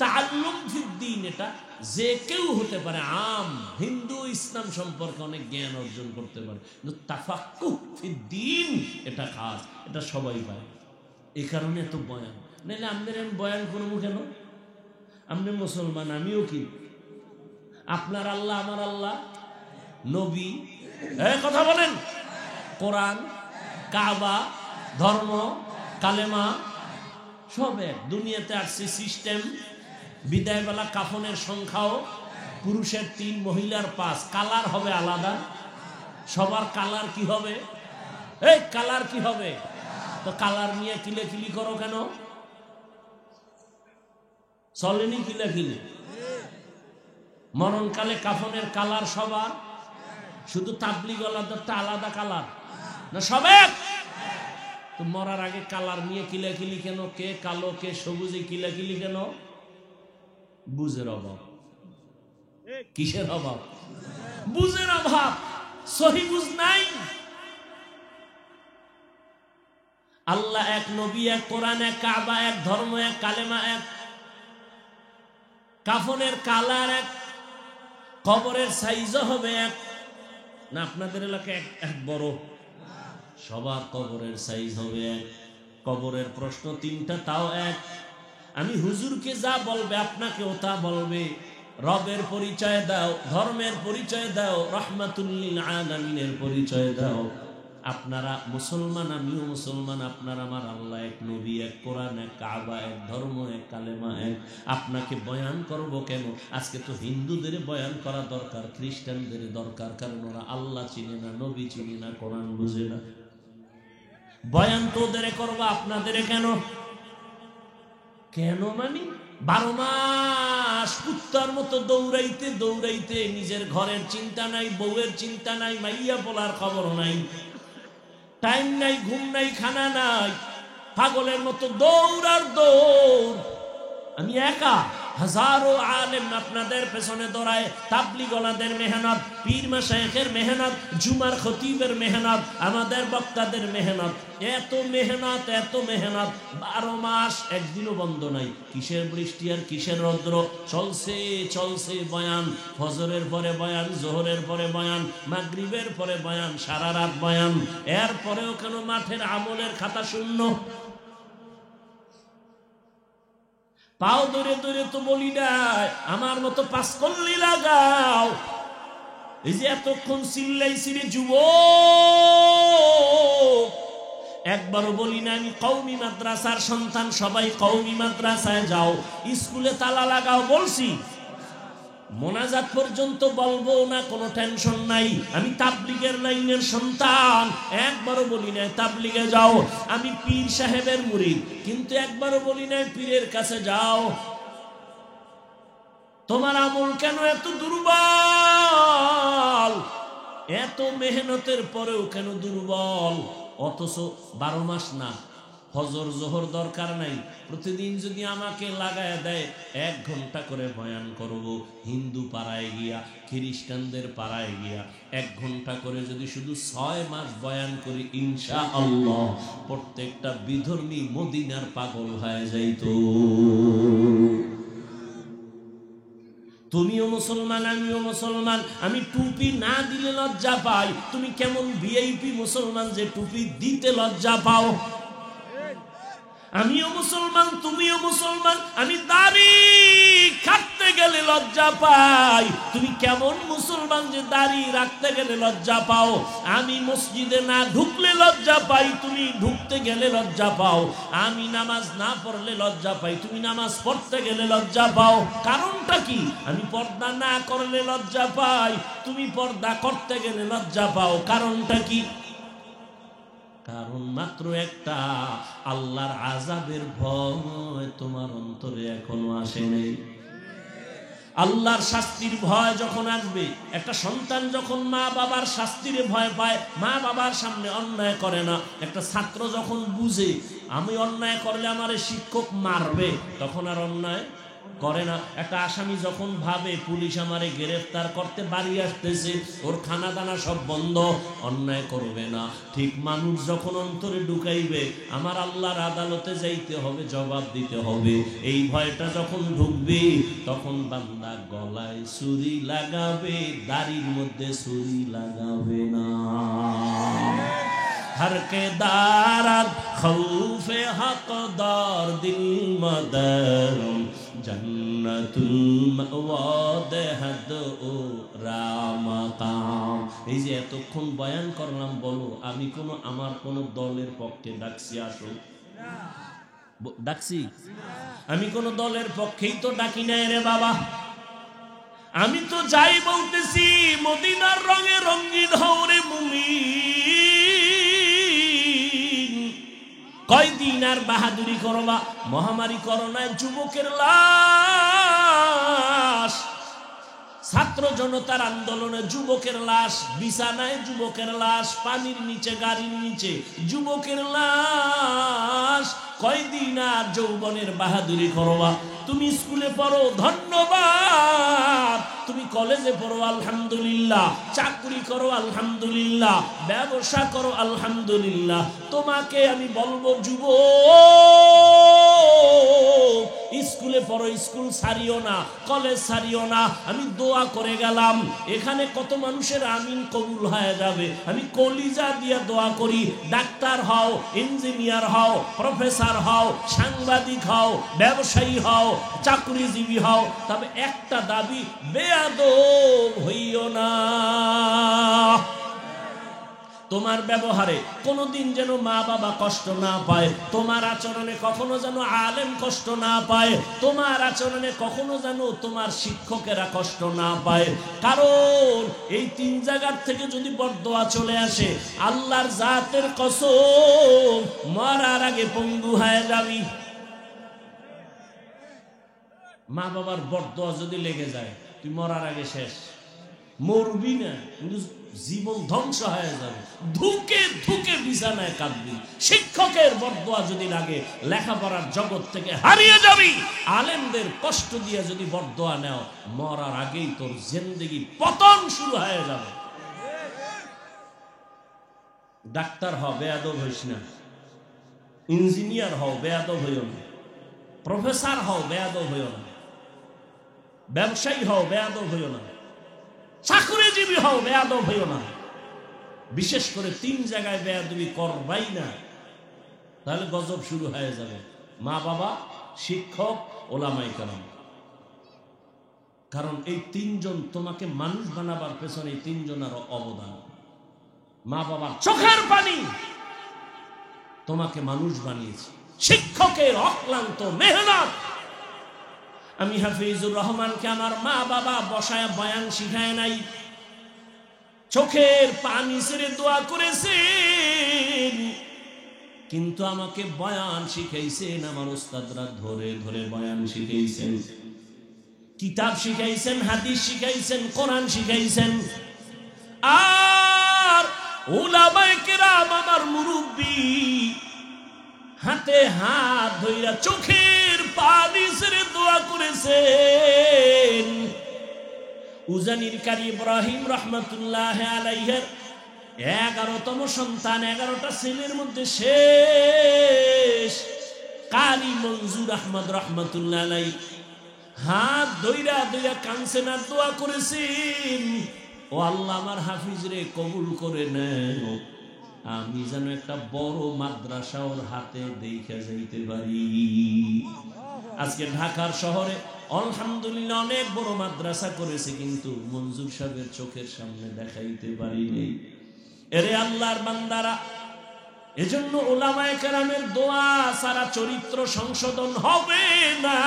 তাআল্লুম ফিদ্দীন এটা যে কেউ হতে পারে, আম হিন্দু ইসলাম সম্পর্কে অনেক জ্ঞান অর্জন করতে পারে, কিন্তু তাফাক্কুহ ফিদ্দীন এটা খাস, এটা সবাই পায়। এই কারণে এত বয়ান। নাহলে আমাদের আমি বয়ান করবো কেন? আপনি মুসলমান, আমিও কি? আপনার আল্লাহ আমার আল্লাহ, নবী, কথা বলেন, কোরআন, কাবা, ধর্ম, কালেমা সব এক। দুনিয়াতে আসছে সিস্টেম, বিদায়বেলা কাফনের সংখ্যাও পুরুষের 3, মহিলার 5, কালার হবে আলাদা। সবার কালার কি হবে? এই কালার কি হবে? তো কালার নিয়ে কিলেকিলি করো কেন? চলেনি কিলেকিলি? মরণকালে কাফনের কালার সবার, শুধু তাবলীগওয়ালাদেরটা আলাদা কালার না? সব এক। তো মরার আগে কালার নিয়ে কিলাকিলি কেন? কে কালো কে সবুজে কিলাকিলি কেন? বুঝের অভাব। কিসের অভাব? বুঝের অভাব। সহি বুঝ নাই। আল্লাহ এক, নবী এক, কোরআন এক, কাবা এক, ধর্ম এক, কালেমা এক, কাফনের কালার এক, কবরের সাইজও হবে এক। না আপনাদের এলাকায় এক বড়? সবার কবরের সাইজ হবে এক, কবরের প্রশ্ন 3টা তাও এক। আমি হুজুরকে যা বলবে আপনাকেও তা বলবে। রবের পরিচয় দাও, ধর্মের পরিচয় দাও, রাহমাতুল লিল আলামিনের পরিচয় দাও। আপনারা মুসলমান, আমিও মুসলমান, আপনার আমার আল্লাহ এক, নবী এক, কোরআন এক, কাবা এক, ধর্ম এক, কালেমা এক। আপনাকে বয়ান করব কেন? আজকে তো হিন্দুদের বয়ান করা দরকার, খ্রিস্টানদের দরকার, কারণ ওরা আল্লাহ চিনে না, নবী চিনে না, কোরআন বুঝে না। বয়ান তো ওদের করবা, আপনাদের কেন? কেন মানি 12 মাস কুত্তার মতো দৌড়াইতে দৌড়াইতে নিজের ঘরের চিন্তা নাই, বউয়ের চিন্তা নাই, মাইয়া বলার খবর নাই, টাইম নাই, ঘুম নাই, খানা নাই, পাগলের মতো দৌড় আর দৌড়। আমি একা, হাজারো আলেম আপনাদের পেছনে দৌড়ায়, তাবলীগওয়ালাদের মেহনত, পীর মাশায়েখের মেহনত, জুমার খতিবের মেহনত, আমাদের বক্তাদের মেহনত, এত মেহনত, এত মেহনত। 12 মাস একদিনও বন্ধ নাই। কিসের বৃষ্টি আর কিসের রৌদ্র, চলছে চলছে বয়ান। ফজরের পরে বয়ান, জোহরের পরে বয়ান, মাগরিবের পরে বয়ান, সারা রাত বয়ান। এরপরেও কেন মাঠের আমলের খাতা শূন্য? পাও ধরে ধরে তো বলি নাই, আমার মতো 5 কল্লি লাগাও। এই যে এতক্ষণ চিল্লাইছি রে যুবক, একবারও বলি না আমি কওমি মাদ্রাসার সন্তান, সবাই কওমি মাদ্রাসায় যাও, স্কুলে তালা লাগাও বলছি? মোনাজাত পর্যন্ত বলবো না, কোনো টেনশন নাই। আমি তাবলীগের লাইনের সন্তান, একবারও বলি নাই তাবলীগে যাও। আমি পীর সাহেবের মুরিদ, কিন্তু একবারও বলি নাই পীরের কাছে যাও। তোমার আমল কেন এত দুর্বল? এত মেহনতের পরেও কেন দুর্বল? অথচ 12 মাস না, ফজর জোহর দরকার নাই, প্রতিদিন যদি আমাকে লাগায় দেয় 1 ঘন্টা করে বয়ান করব। হিন্দু পাড়ায় গিয়া, খ্রিস্টানদের পাড়ায় গিয়া 1 ঘন্টা করে যদি শুধু 6 মাস বয়ান করি, ইনশাআল্লাহ প্রত্যেকটা বিধর্মী মদিনার পাগল হয়ে যাইতো। তুমিও মুসলমান, আমিও মুসলমান। আমি টুপি না দিলে লজ্জা পাই, তুমি কেমন ভিআইপি মুসলমান যে টুপি দিতে লজ্জা পাও? আমিও মুসলমান, তুমিও মুসলমান। আমি দাড়ি কাটতে গেলে লজ্জা পাই। তুমি কেমন মুসলমান যে দাড়ি রাখতে গেলে লজ্জা পাও? আমি মসজিদে না ঢুকলে লজ্জা পাই, তুমি ঢুকতে গেলে লজ্জা পাও। আমি নামাজ না পড়লে লজ্জা পাই, তুমি নামাজ পড়তে গেলে লজ্জা পাও। কারণটা কি? আমি পর্দা না করলে লজ্জা পাই, তুমি পর্দা করতে গেলে লজ্জা পাও। কারণটা কি? কারণ মাত্র একটা, আল্লাহর আযাবের ভয় তোমার অন্তরে এখনো আসে নাই। আল্লাহর শাস্তির ভয় যখন আসবে, একটা সন্তান যখন মা বাবার শাস্তির ভয় পায়, মা বাবার সামনে অন্যায় করে না। একটা ছাত্র যখন বুঝে আমি অন্যায় করলে আমারে শিক্ষক মারবে, তখন আর অন্যায় করে না। একটা আসামি যখন ভাবে পুলিশ আমারে গ্রেফতার করতে বাড়ি আসতেছে, ওর খানা দানা সব বন্ধ, অন্যায় করবে না। ঠিক মানুষ যখন অন্তরে ঢুকাইবে আমার আল্লাহর আদালতে যাইতে হবে, জবাব দিতে হবে, এই ভয়টা যখন ঢুকবে, তখন বান্দা গলায় ছুরি লাগাবে, দাড়ির মধ্যে ছুরি লাগাবে না। हर के दारद खौफे हकदार दिल मदरम जन्नतुल मवाद हद ও রামাকাম। এই যে এতক্ষণ বয়ান করলাম, বলো আমি আমার কোন দলের পক্ষে ডাকছি? আসো ডাকছি? আমি কোন দলের পক্ষেই তো ডাকি নাই রে বাবা। আমি তো যাই বলতেছি মদিনার রঙে রঙিন হও রে মুমিন। কয়দিন আর বাহাদুরি করবা? মহামারী করোনায় যুবকের লাশ, ছাত্র জনতার আন্দোলনে যুবকের লাশ, বিছানায় যুবকের লাশ, পানির নিচে গাড়ির নিচে যুবকের লাশ। কয়দিন আর যৌবনের বাহাদুরি করবা? তুমি স্কুলে পড়ো ধন্যবাদ, তুমি কলেজে পড়ো আলহামদুলিল্লাহ, চাকরি করো আলহামদুলিল্লাহ, ব্যবসা করো আলহামদুলিল্লাহ। তোমাকে আমি বলবো যুবক, স্কুলে পড়ো, স্কুল ছাড়িও না, কলেজ ছাড়িও না। আমি দোয়া করে গেলাম, এখানে কত মানুষের আমিন কবুল হয়ে যাবে। আমি কলিজা দিয়ে দোয়া করি, ডাক্তার হও, ইঞ্জিনিয়ার হও, প্রফেসর হও, সাংবাদিক হও, ব্যবসায়ী হও, চাকরিজীবী হও, তবে একটা দাবি, বেয়াদব হইও না। তোমার ব্যবহারে কোনোদিন যেন মা বাবা কষ্ট না পায়, তোমার আচরণে কখনো যেন আলেম কষ্ট না পায়, তোমার আচরণে কখনো যেন তোমার শিক্ষকেরা কষ্ট না পায়। কারণ এই তিন জায়গার থেকে যদি বরদোয়া চলে আসে, আল্লাহর জাতের কসম মরার আগে পঙ্গু হয়ে যাবি। মা বাবার বরদোয়া যদি লেগে যায়, তুই মরার আগে শেষ। মরবি না, কিন্তু জীবন ধ্বংস হয়ে যাবে, ধুকে ধুকে বিছানায় কাঁদবি। শিক্ষকের বরদোয়া যদি লাগে, লেখাপড়ার জগৎ থেকে হারিয়ে যাবি। আলেমদের কষ্ট দিয়ে যদি বরদোয়া নেও, মরার আগেই তোর জিন্দেগি পতন শুরু হয়ে যাবে। ডাক্তার হও, বেয়াদব হইস না। ইঞ্জিনিয়ার হও, বেয়াদব হইও না। প্রফেসর হও, বেয়াদব হইও না। ব্যবসায়ী হও, বেয়াদব হইও না। চাকরিজীবী হও, বেয়াদব হইও না। বিশেষ করে তিন জায়গায় বেয়াদবি করবাই না, তাহলে গজব শুরু হয়ে যাবে। মা বাবা, শিক্ষক, ওলামায়ে কেরাম। কারণ এই তিনজন তোমাকে মানুষ বানাবার পেছনে এই তিনজনের অবদান। মা বাবার চোখের পানি তোমাকে মানুষ বানিয়েছে, শিক্ষকের অক্লান্ত মেহনত। আমি হাফিজুর রহমানকে আমার মা বাবা বসায় বয়ান শিখায় নাই, চোখের পানি ছেড়ে দোয়া করেছেন, কিন্তু আমাকে বয়ান শিখাইছেন আমার উস্তাদরা ধরে ধরে বয়ান শিখাইছেন, কিতাব শিখাইছেন, হাদিস শিখাইছেন, কোরআন শিখাইছেন। আর উলামায়ে কেরাম আমার মুরব্বী হাতে হাত ধইরা চোখের পানি ছেড়ে দোয়া করেছেন। উজানির কারি ইব্রাহিম রহমতুল্লাহ আলাইহির 11তম সন্তান, 11টা ছেলের মধ্যে শেষ কারি মনজুর আহমদ রহমতুল্লাহ আলাইহি হাত ধইরা ধইরা কাঁদছেন আর দোয়া করেছেন, ও আল্লাহ আমার হাফিজ রে কবুল করে নেন। আমি যেন একটা বড় মাদ্রাসা ওর হাতে দেখে যাইতে পারি। আজকে ঢাকার শহরে আলহামদুলিল্লাহ অনেক বড় মাদ্রাসা করেছে, কিন্তু মঞ্জুর সাহেবের চোখের সামনে দেখাইতে পারিনি। এরে আল্লাহর বান্দারা, এজন্য উলামায়ে কেরামের দোয়া ছাড়া চরিত্র সংশোধন হবে না।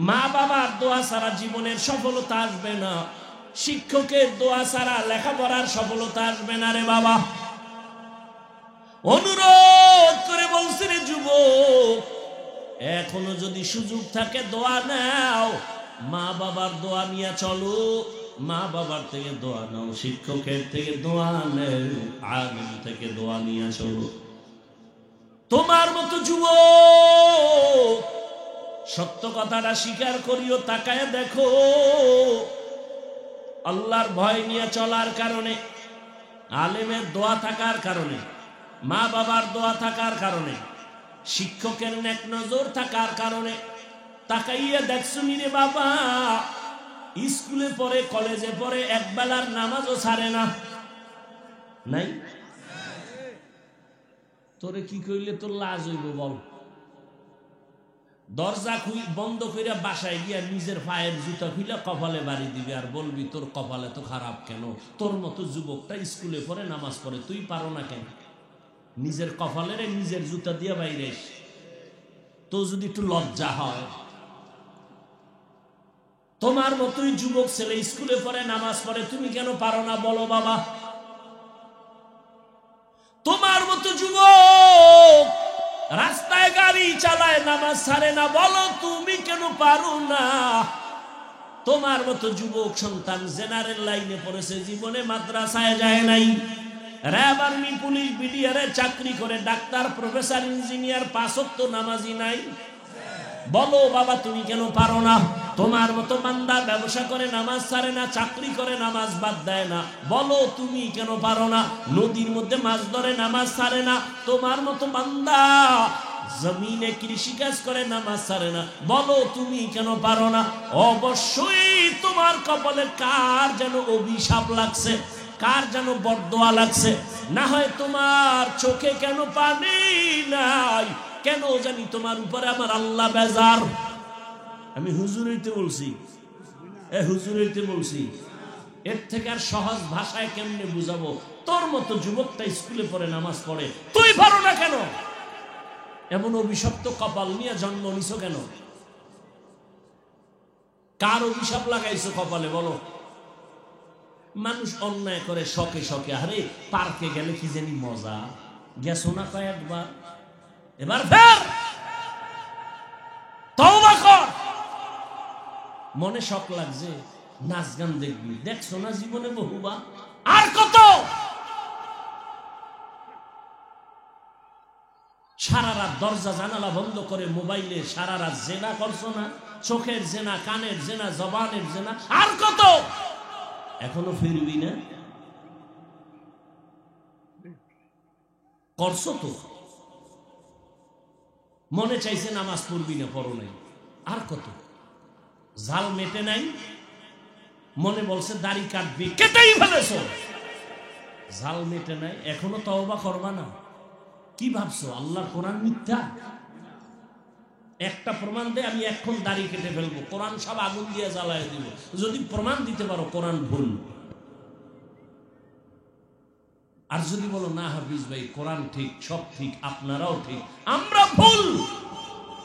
মা বাবার দোয়া ছাড়া জীবনের সফলতা আসবে না। শিক্ষকের দোয়া ছাড়া লেখাপড়ার সফলতা আসবে না রে বাবা। অনুরোধ করে বলছি রে যুবক, এখনো যদি সুযোগ থাকে দোয়া নাও, মা বাবার দোয়া নিয়ে চলো। মা বাবার থেকে দোয়া নাও, শিক্ষকের থেকে দোয়া নেও, আলেম থেকে দোয়া নিয়ে চলো। তোমার মতো যুবক সত্য কথাটা স্বীকার করিও, তাকায় দেখো। আল্লাহর ভয় নিয়ে চলার কারণে, আলেমের দোয়া থাকার কারণে, মা বাবার দোয়া থাকার কারণে, শিক্ষকের নেক নজর থাকার কারণে তাকাইয়া দেখছুনি রে বাবা, স্কুলে পড়ে, কলেজে পড়ে, একবেলার নামাজও ছাড়ে না। নাই? তোরে কি কইলে তোর লাজ হইব বল? দরজা বন্ধ কইরা বাসায় গিয়া নিজের পায়ের জুতা খুইলা কপালে বাড়ি দিবি, আর বলবি তোর কপালে তো খারাপ কেন? তোর মতো যুবকটা স্কুলে পড়ে, নামাজ পড়ে, তুই পারো না কেন? নিজের কপালের নিজের জুতা দিয়া বাইরে তো যদি একটু লজ্জা হয়। তোমার মতোই যুবক ছেলে স্কুলে পড়ে, নামাজ পড়ে, তুমি কেন পারো না বলো বাবা? তোমার মতো যুবক রাস্তায় গাড়ি চালায়, নামাজ ছাড়ে না, বলো তুমি কেন পারো না? তোমার মতো যুবক সন্তান জেনারেল লাইনে পড়েছে, জীবনে মাদ্রাসায় যায় নাই, র্যাব, আর্মি, পুলিশ, বিডিআরে চাকরি করে, ডাক্তার, প্রফেসর, ইঞ্জিনিয়ার, ৫ ওয়াক্ত নামাজি নাই, বলো বাবা তুমি কেন পারো না? তোমার মতো বান্দা ব্যবসা করে, নামাজ ছাড়ে না, চাকরি করে, নামাজ বাদ দেয় না, বলো তুমি কেন পারো না? নদীর মধ্যে মাছ ধরে, নামাজ ছাড়ে না, তোমার মতো বান্দা জমিনে কৃষিকাজ করে, নামাজ ছাড়ে না, বলো তুমি কেন পারো না? অবশ্যই তোমার কপালে কার যেন অভিশাপ লাগছে, কার যেন বরদোয়া লাগছে। না হয় তোমার চোখে কেন পানি নাই, কেন জানি তোমার উপরে আমার আল্লাহ বেজার। আমি হুজুর হইতে বলছি, হুজুর হইতে বলছি, এর থেকে আর সহজ ভাষায় কেমনে বুঝাবো? তোর মতো যুবকটা স্কুলে পড়ে, নামাজ পড়ে, তুই পারো না কেন? এমন অভিশপ্ত কপাল নিয়ে জন্ম নিছো কেন? কার অভিশাপ লাগাইছো কপালে বলো? মানুষ অন্যায় করে শখে শখে, আরে পার্কে গেলে কি জানি মজা, গেছো না কয়েকবার, এবার ফের তওবা কর। মনে শখ লাগছে, নাচ গান দেখবি, দেখছো না জীবনে বহুবার, আর কত? সারা রাত দরজা জানালা বন্ধ করে মোবাইলে সারা রাত জেনা করছো না? চোখের জেনা, কানের জেনা, জবানের জেনা, আর কত? এখনো ফিরবি না? করছো তো, মনে চাইছে নামাজ পড়বি না, পড়ো নাই, আর কত? জাল মেটে নাই, মনে বলছে দাড়ি কাটবি, কেটেই ফেলেছো, জাল মেটে নাই, এখনো তওবা করবা না? কি ভাবছো আল্লাহর কোরআন মিথ্যা? একটা প্রমাণ দে, আমি এখন দাড়ি কেটে ফেলবো, কোরআন সব আগুন দিয়ে জ্বালায় দিব। যদি প্রমাণ দিতে পারো কোরআন ভুল, আর যদি বলো না হাফিজ ভাই কোরআন ঠিক, সব ঠিক, আপনারাও ঠিক, আমরা ভুল,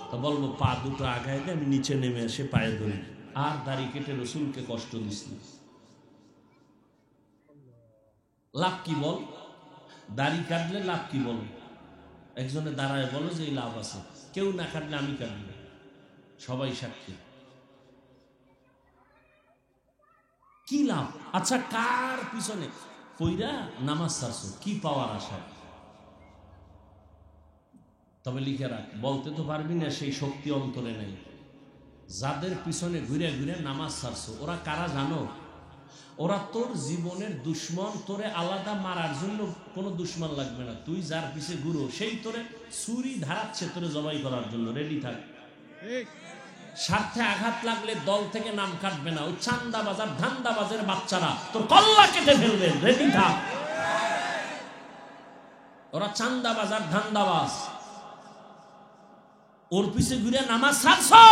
তো বলবো পা দুটো আগায় দে, আমি নিচে নেমে এসে পায়ে ধরি, আর দাড়ি কেটে রসুলকে কষ্ট দিস। লাভ কি বল? দাড়ি কাটলে লাভ কি বল? একজনে দাঁড়ায় বলো যে এই লাভ আছে, কেউ না কাটলে আমি কাটব, সবাই সাক্ষী, কি লাভ? আচ্ছা কার পিছনে পইরা নামাজ ছাড়ছো, কি পাওয়ার আশায়? তবে লিখে রাখ, বলতে তো পারবি না, সেই শক্তি অন্তরে নেই। যাদের পিছনে ঘুরে ঘুরে নামাজ ছাড়ছো, ওরা কারা জানো? ওরা তোর জীবনের দুশ্মন। তোরে আলাদা মারার জন্য কোনো দুশ্মন লাগবে না, তুই যার পিছে ঘুরো সেই তোরে ছুরি ধারাচ্ছে তোরে জবাই করার জন্য, রেডি থাক। স্বার্থে আঘাত লাগলে দল থেকে নাম কাটবে না, ওই চান্দাবাজার ধান্দাবাজের বাচ্চারা তোর কল্লা কেটে ফেলবে, রেডি থাক। ওরা চান্দাবাজ আর ধান্দাবাজ। ওর পিছে ঘুরে নামাজ ছাড়ছো,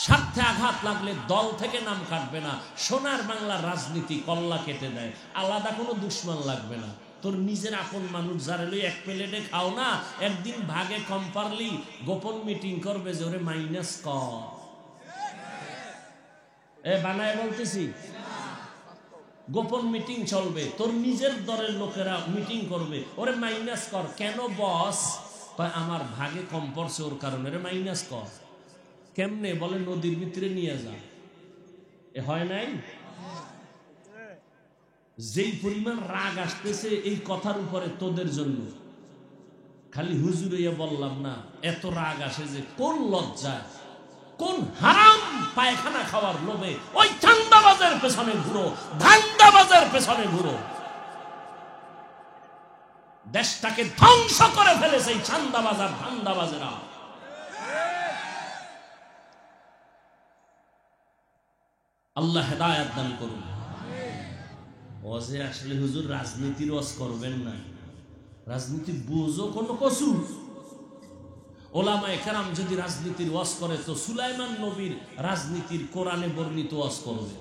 স্বার্থে আঘাত লাগলে দল থেকে নাম কাটবে না। সোনার বাংলার রাজনীতি কল্লা কেটে দেয়, আলাদা কোনো দুশ্মন লাগবে না। তোর নিজের আপন মানুষ যারা লই এক প্লেটে খাও না, একদিন ভাগে কম পারলি গোপন মিটিং করবে যে ওরে মাইনাস কর। বানায় বলতেছি, গোপন মিটিং চলবে, তোর নিজের দলের লোকেরা মিটিং করবে, ওরে মাইনাস কর। কেন বস? আমার ভাগে কম পড়ছে ওর কারণে ওরে মাইনাস কর। কেমনে? বলে নদীর ভিতরে নিয়ে যা। এ হয় নাই? যেই পরিমাণ রাগ আসতেছে এই কথার উপরে তোদের জন্য, খালি হুজুর হইয়া বললাম না, এত রাগ আসে যে কোন লজ্জা, কোন হারাম পায়খানা খাওয়ার লোভে ওই ধান্দাবাজের পেছনে ঘুরো, ধান্দাবাজের পেছনে ঘুরো। দেশটাকে ধ্বংস করে ফেলেছে এই চান্দাবাজ আর ধান্দাবাজেরা। আল্লাহ হেদায়েত দান করুন। ওয়াজে আসলে হুজুর রাজনীতির ওয়াজ করবেন না, রাজনীতি বুঝো কোনো কসুর। ওলামায়ে কেরাম যদি রাজনীতির ওয়াজ করে তো সুলাইমান নবীর রাজনীতির কোরআনে বর্ণিত ওয়াজ করবে।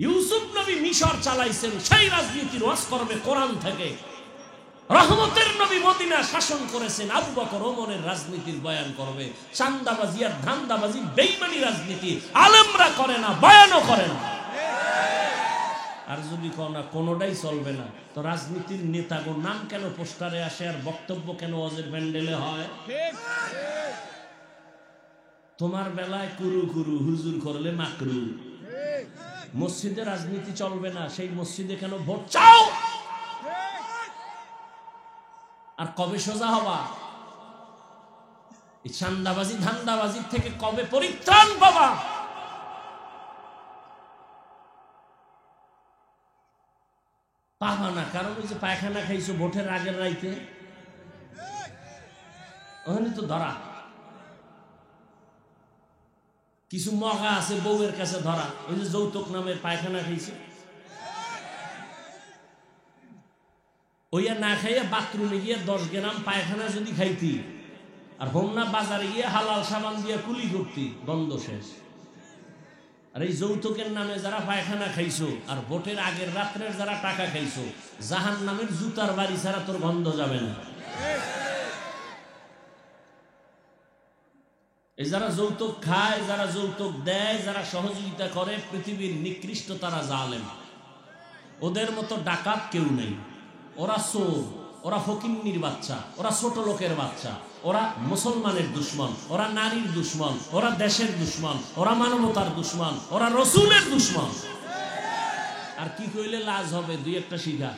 ইউসুফ নবী মিশর চালাইছেন, সেই রাজনীতির ওয়াজ করবে কোরআন থেকে। রহমতের নবী মদিনা শাসন করেছেন, আবু বকর ওমরের রাজনীতির বয়ান করবে। চান্দাবাজি আর ধান্দাবাজি বেঈমানি রাজনীতি আলেমরা করে না, বয়ানও করে না। আর যদি কও না কোনোটাই চলবে না, তো রাজনীতির নেতাগো নাম কেন পোস্টারে আসে আর বক্তব্য কেন ওয়াজের প্যান্ডেলে হয়? তোমার বেলায় কুরু কুরু, হুজুর করলে মাকরু। মসজিদে রাজনীতি চলবে না, সেই মসজিদে কেন ভোট চাও? আর কবে সোজা হবা? এই চান্দাবাজি ধান্দাবাজির থেকে কবে পরিত্রাণ পাবা? পাবা না, কারণ ওই যে পায়খানা খাইছো ভোটের আগের রাইতে, ওখানে তো ধরা। কিছু মগা আছে বউয়ের কাছে ধরা, ওই যে যৌতুক নামের পায়খানা খাইছে, ওইয়া না খাইয়া বাথরুমে গিয়ে 10 গ্রাম পায়খানা যদি খাইতি আর হোমনা বাজারে গিয়ে হালাল সাবান দিয়ে কুলি করতি, গন্ধ শেষ। আর এই যৌতুকের নামে যারা পায়খানা খাইছো আর ভোটের আগের রাত্রের যারা টাকা খাইছো, জাহান্নামের জুতার বাড়ি ছাড়া তোর গন্ধ যাবে না। এই যারা যৌতুক খায়, যারা যৌতুক দেয়, যারা সহযোগিতা করে, পৃথিবীর নিকৃষ্ট তারা জালেম। ওদের মতো ডাকাত কেউ নেই। ওরা চোর, ওরা ফকিন্নির বাচ্চা, ওরা ছোট লোকের বাচ্চা, ওরা মুসলমানের দুশ্মন, ওরা নারীর দুশ্মন, ওরা দেশের দুশ্মন, ওরা মানবতার দুশ্মন, ওরা রসুলের দুশ্মন। আর কি কইলে লাজ হবে? দুই একটা শিখা।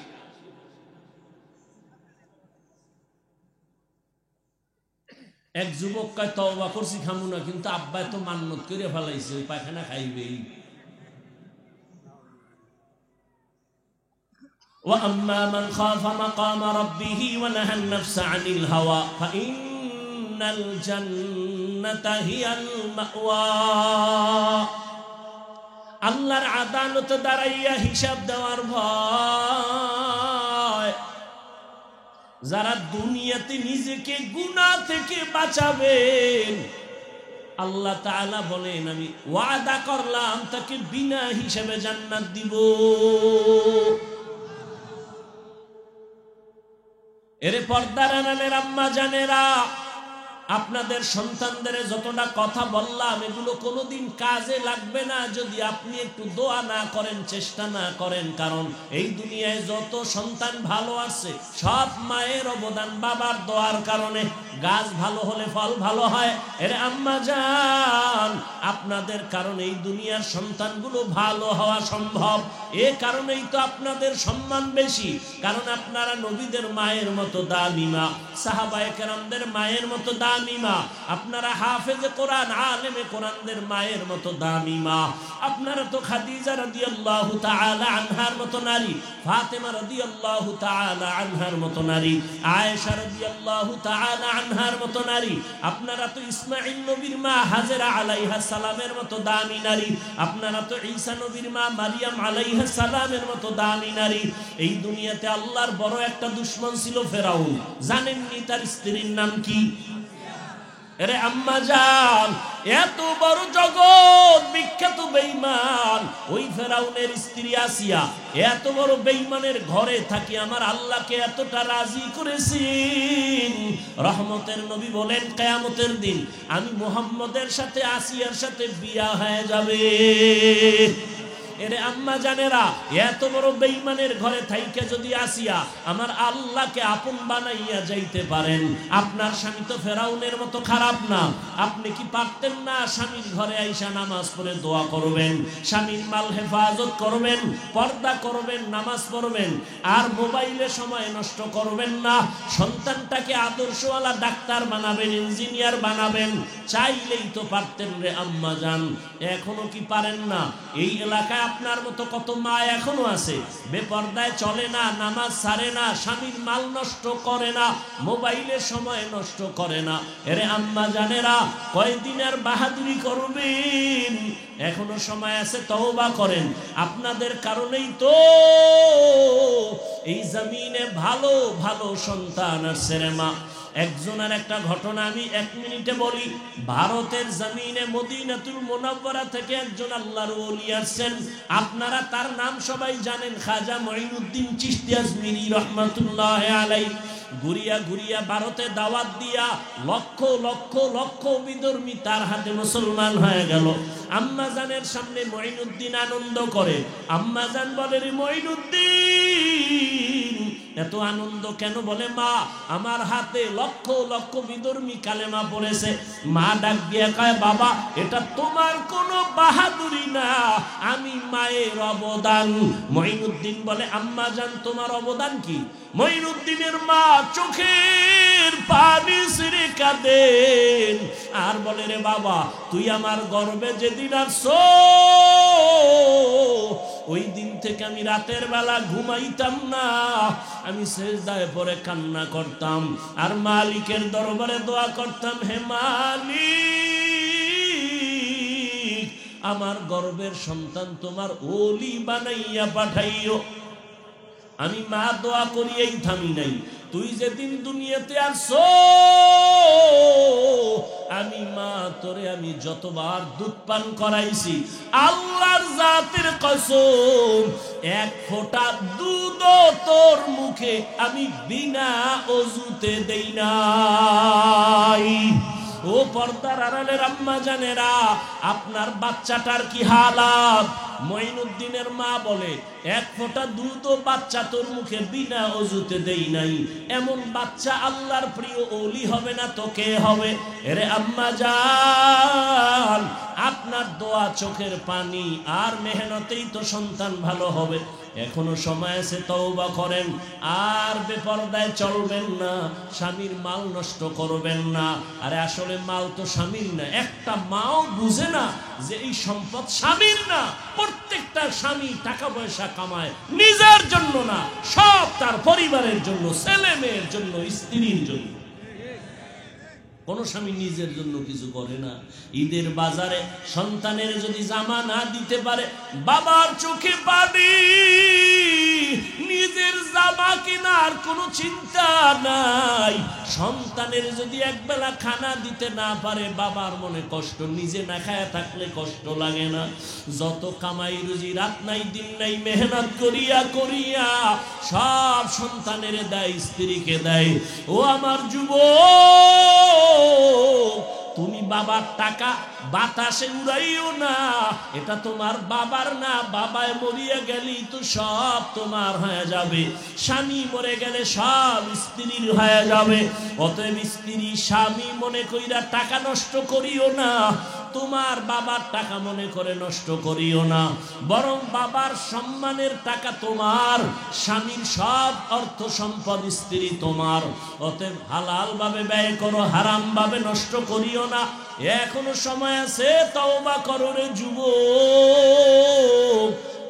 এক যুবক কয় তওবা করছি খামু না, কিন্তু আব্বাই তো মান্নত করে ফেলাইছে ওই পায়খানা খাইবেই। وأما من خاف مقام ربه ونهى النفس عن الهوى فإن الجنة هي المأوى। আল্লাহর আদালত দাঁড়াইয়া হিসাব দেওয়ার ভয়, যারা দুনিয়াতে নিজেকে গুনাহ থেকে বাঁচাবেন, আল্লাহ তাআলা বলেন আমি ওয়াদা করলাম তাকে বিনা হিসাবে জান্নাত দিব। এরে পর্দার আড়ালের আম্মা জানেরা, আপনাদের সন্তানদের যতটা কথা বললাম এগুলো কোনোদিন কাজে লাগবে না যদি আপনি একটু দোয়া না করেন, চেষ্টা না করেন। কারণ এই দুনিয়ায় যত সন্তান ভালো আছে সব মায়ের অবদান, বাবার দোয়ার কারণে। গাছ ভালো হলে ফল ভালো হয়। এরে আম্মা জান, আপনাদের কারণে এই দুনিয়ার সন্তানগুলো ভালো হওয়া সম্ভব। এ কারণেই তো আপনাদের সম্মান বেশি, কারণ আপনারা নবীদের মায়ের মতো দামি মা, সাহাবায়ে কেরামদের মায়ের মতো দামি মা, আপনারা হাফেজে কোরআন, আলেমে কোরআনদের মায়ের মতো দামি মা। আপনারা তো খাদিজা রাদিয়াল্লাহু তাআলা আনহার মতো নারী, ফাতেমা রাদিয়াল্লাহু তাআলা আনহার মতো নারী, আয়েশা রাদিয়াল্লাহু তাআলা আনহার মতো নারী, আপনারা তো ইসমাঈল নবীর মা হাজেরা আলাইহিস সালামের মতো দামি নারী, আপনারা তো ঈসা নবীর মা মারিয়াম আলাইহিস সালামের মতো দামি নারী। এই দুনিয়াতে আল্লাহর বড় একটা দুশমন ছিল ফেরাউন। জানেননি তার স্ত্রীর নাম কি? আরে আম্মা জান, এত বড় জগৎ বিখ্যাত বেঈমান ওই ফেরাউনের স্ত্রী আসিয়া এত বড় বেঈমানের ঘরে থাকি আমার আল্লাহকে এতটা রাজি করেছেন। রহমতের নবী বলেন কিয়ামতের দিন আমি মুহাম্মদের সাথে আসিয়ার সাথে বিয়া হয়ে যাবে। এরে আম্মা জানেরা, এত বড় বেঈমানের ঘরে থাইকে যদি আসিয়া আমার আল্লাহকে আপন বানাইয়া যাইতে পারেন, আপনার স্বামী তো ফেরাউনের মতো খারাপ না। আপনি কি পারতেন না স্বামীর ঘরে আইসা নামাজ পড়ে দোয়া করবেন, স্বামীর মাল হেফাজত করবেন, পর্দা করবেন, নামাজ পড়বেন, আর মোবাইলে সময় নষ্ট করবেন না, সন্তানটাকে আদর্শওয়ালা ডাক্তার বানাবেন, ইঞ্জিনিয়ার বানাবেন? চাইলেই তো পারতেন রে আম্মা জান, এখনো কি পারেন না? এই এলাকায় আপনার মতো কত মা এখনো আছে বেপর্দায় চলে না, নামাজ ছাড়ে না, স্বামীর মাল নষ্ট করে না, মোবাইলে সময় নষ্ট করে না। এরে আম্মা জানেরা, কয়দিনের বাহাদুরি করবেন? এখনো সময় আছে, তওবা করেন। আপনাদের কারণেই তো এই জমিনে ভালো ভালো সন্তান আসছে রে মা। একজনের একটা ঘটনা আমি 1 মিনিটে বলি। ভারতের জমিনে মদিনাতুল মুনাওয়ারা থেকে একজন আল্লাহর ওলি আসছেন, আপনারা তার নাম সবাই জানেন, খাজা মঈনুদ্দিন চিশতি আজমিরি রহমাতুল্লাহ আলাইহি। ঘুরিয়া ঘুরিয়া ভারতে দাওয়াত দিয়া লক্ষ লক্ষ লক্ষ বিধর্মী তার হাতে মুসলমান হয়ে গেল। আম্মা জানের সামনে মঈনুদ্দিন আনন্দ করে। আম্মা জান বলে, রে মঈনুদ্দিন এত আনন্দ কেন? বলে, মা আমার হাতে লক্ষ লক্ষ বিধর্মী কালেমা পড়েছে। মা ডাক দিয়ে কয়, বাবা এটা তোমার কোনো বাহাদুরি না, আমি মায়ের অবদান। মঈনুদ্দিন বলে, আম্মা জান তোমার অবদান কি? মঈনুদ্দিনের মা চোখের পানি ছেড়ে কাঁদেন আর বলে, রে বাবা তুই আমার গর্ভে যেদিন আসছো ওই দিন থেকে আমি রাতের বেলা ঘুমাইতাম না, আমি সেজদায় পড়ে কান্না করতাম আর মালিকের দরবারে দোয়া করতাম, হে মালিক আমার গর্ভের সন্তান তোমার ওলি বানাইয়া পাঠাইও। আমি মা দোয়া করিয়াই থামি নাই, তুই যেদিন দুনিয়াতে আসছো আমি মা তোরে আমি যতবার দুধ পান করাইছি আল্লাহর জাতের কসম 1 ফোঁটা দুধ তোর মুখে আমি বিনা ওযুতে দেই নাই। ও পর্দার আড়ালের আম্মা জানেরা, আপনার বাচ্চাটার কি হালাত? মঈনুদ্দিনের মা বলে, 1 ফোঁটা দুধ বাচ্চা তোর মুখে বিনা ওযুতে দেই নাই। এমন বাচ্চা আল্লাহর প্রিয় ওলি হবে না তো কে হবে? এরে আম্মা জান, আপনার দোয়া, চোখের পানি আর মেহনতেই তো সন্তান ভালো হবে। এখনো সময় আছে, তওবা করেন আর বেপরদায় চলবেন না, স্বামীর মাল নষ্ট করবেন না। আরে আসলে মাল তো স্বামীর না, একটা মাও বুঝে না যে এই সম্পদ স্বামীর না। প্রত্যেকটা স্বামী টাকা পয়সা কামায় নিজের জন্য না, সব তার পরিবারের জন্য, ছেলে মেয়ের জন্য, স্ত্রীর জন্য। কোন স্বামী নিজের জন্য কিছু করে না। ঈদের বাজারে সন্তানের যদি জামা না দিতে পারে, বাবার চোখে পানি, নিজের জামা কেনার কোনো চিন্তা নাই। সন্তানের যদি একবেলা খানা দিতে না পারে, বাবার মনে কষ্ট, নিজে না খায়া থাকলে কষ্ট লাগে না? যত কামাই রুজি রাত নাই দিন নাই মেহনত করিয়া করিয়া সব সন্তানের দেয়, স্ত্রীকে দেয়। ও আমার যুবক, তুমি বাবার টাকা বাতাসে উড়াইও না, এটা তোমার বাবার না। বাবায় মরিয়া গেলি তো সব তোমার হয়ে যাবে, স্বামী মরে গেলে সব স্ত্রীর হয়ে যাবে। অতএব স্ত্রী স্বামী মনে কইরা টাকা নষ্ট করিও না, তোমার বাবার টাকা মনে করে নষ্ট করিও না, বরং বাবার সম্মানের টাকা তোমার, স্বামীর সব অর্থ সম্পদ স্ত্রী তোমার। অতএব হালাল ভাবে ব্যয় করো, হারাম ভাবে নষ্ট করিও না। এখনো সময় আছে, তওবা করো রে যুবক।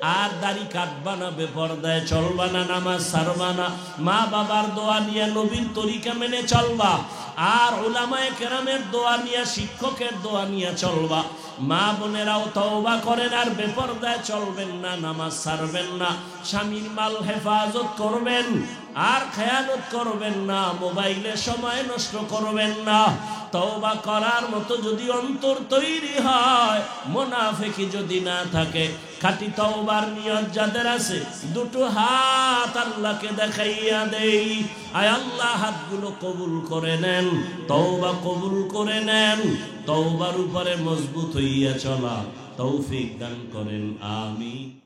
আর দাড়ি কাটবা না, বেপরদায় চলবা না, নামাজ ছাড়বা না, মা বাবার দোয়া নিয়ে নবীর তরিকা মেনে চলবা, আর উলামায়ে কেরামের দোয়া নিয়ে, শিক্ষকের দোয়া নিয়ে চলবা। মা বোনেরাও তওবা করেন, আর বেপরদায় চলবেন না, নামাজ ছাড়বেন না, স্বামীর মাল হেফাজত করবেন, আর খেয়ানত করবেন না, মোবাইলে সময় নষ্ট করবেন না। তওবা করার মতো যদি অন্তর তৈরি হয়, মুনাফিকি যদি না থাকে, খাঁটি তওবার নিয়ত যাদের আছে, দুটো হাত আল্লাহকে দেখাইয়া দেই, আয় আল্লাহ হাতগুলো কবুল করে নেন, তওবা কবুল করে নেন, তওবার উপরে মজবুত হইয়া চলা তৌফিক দান করেন, আমিন।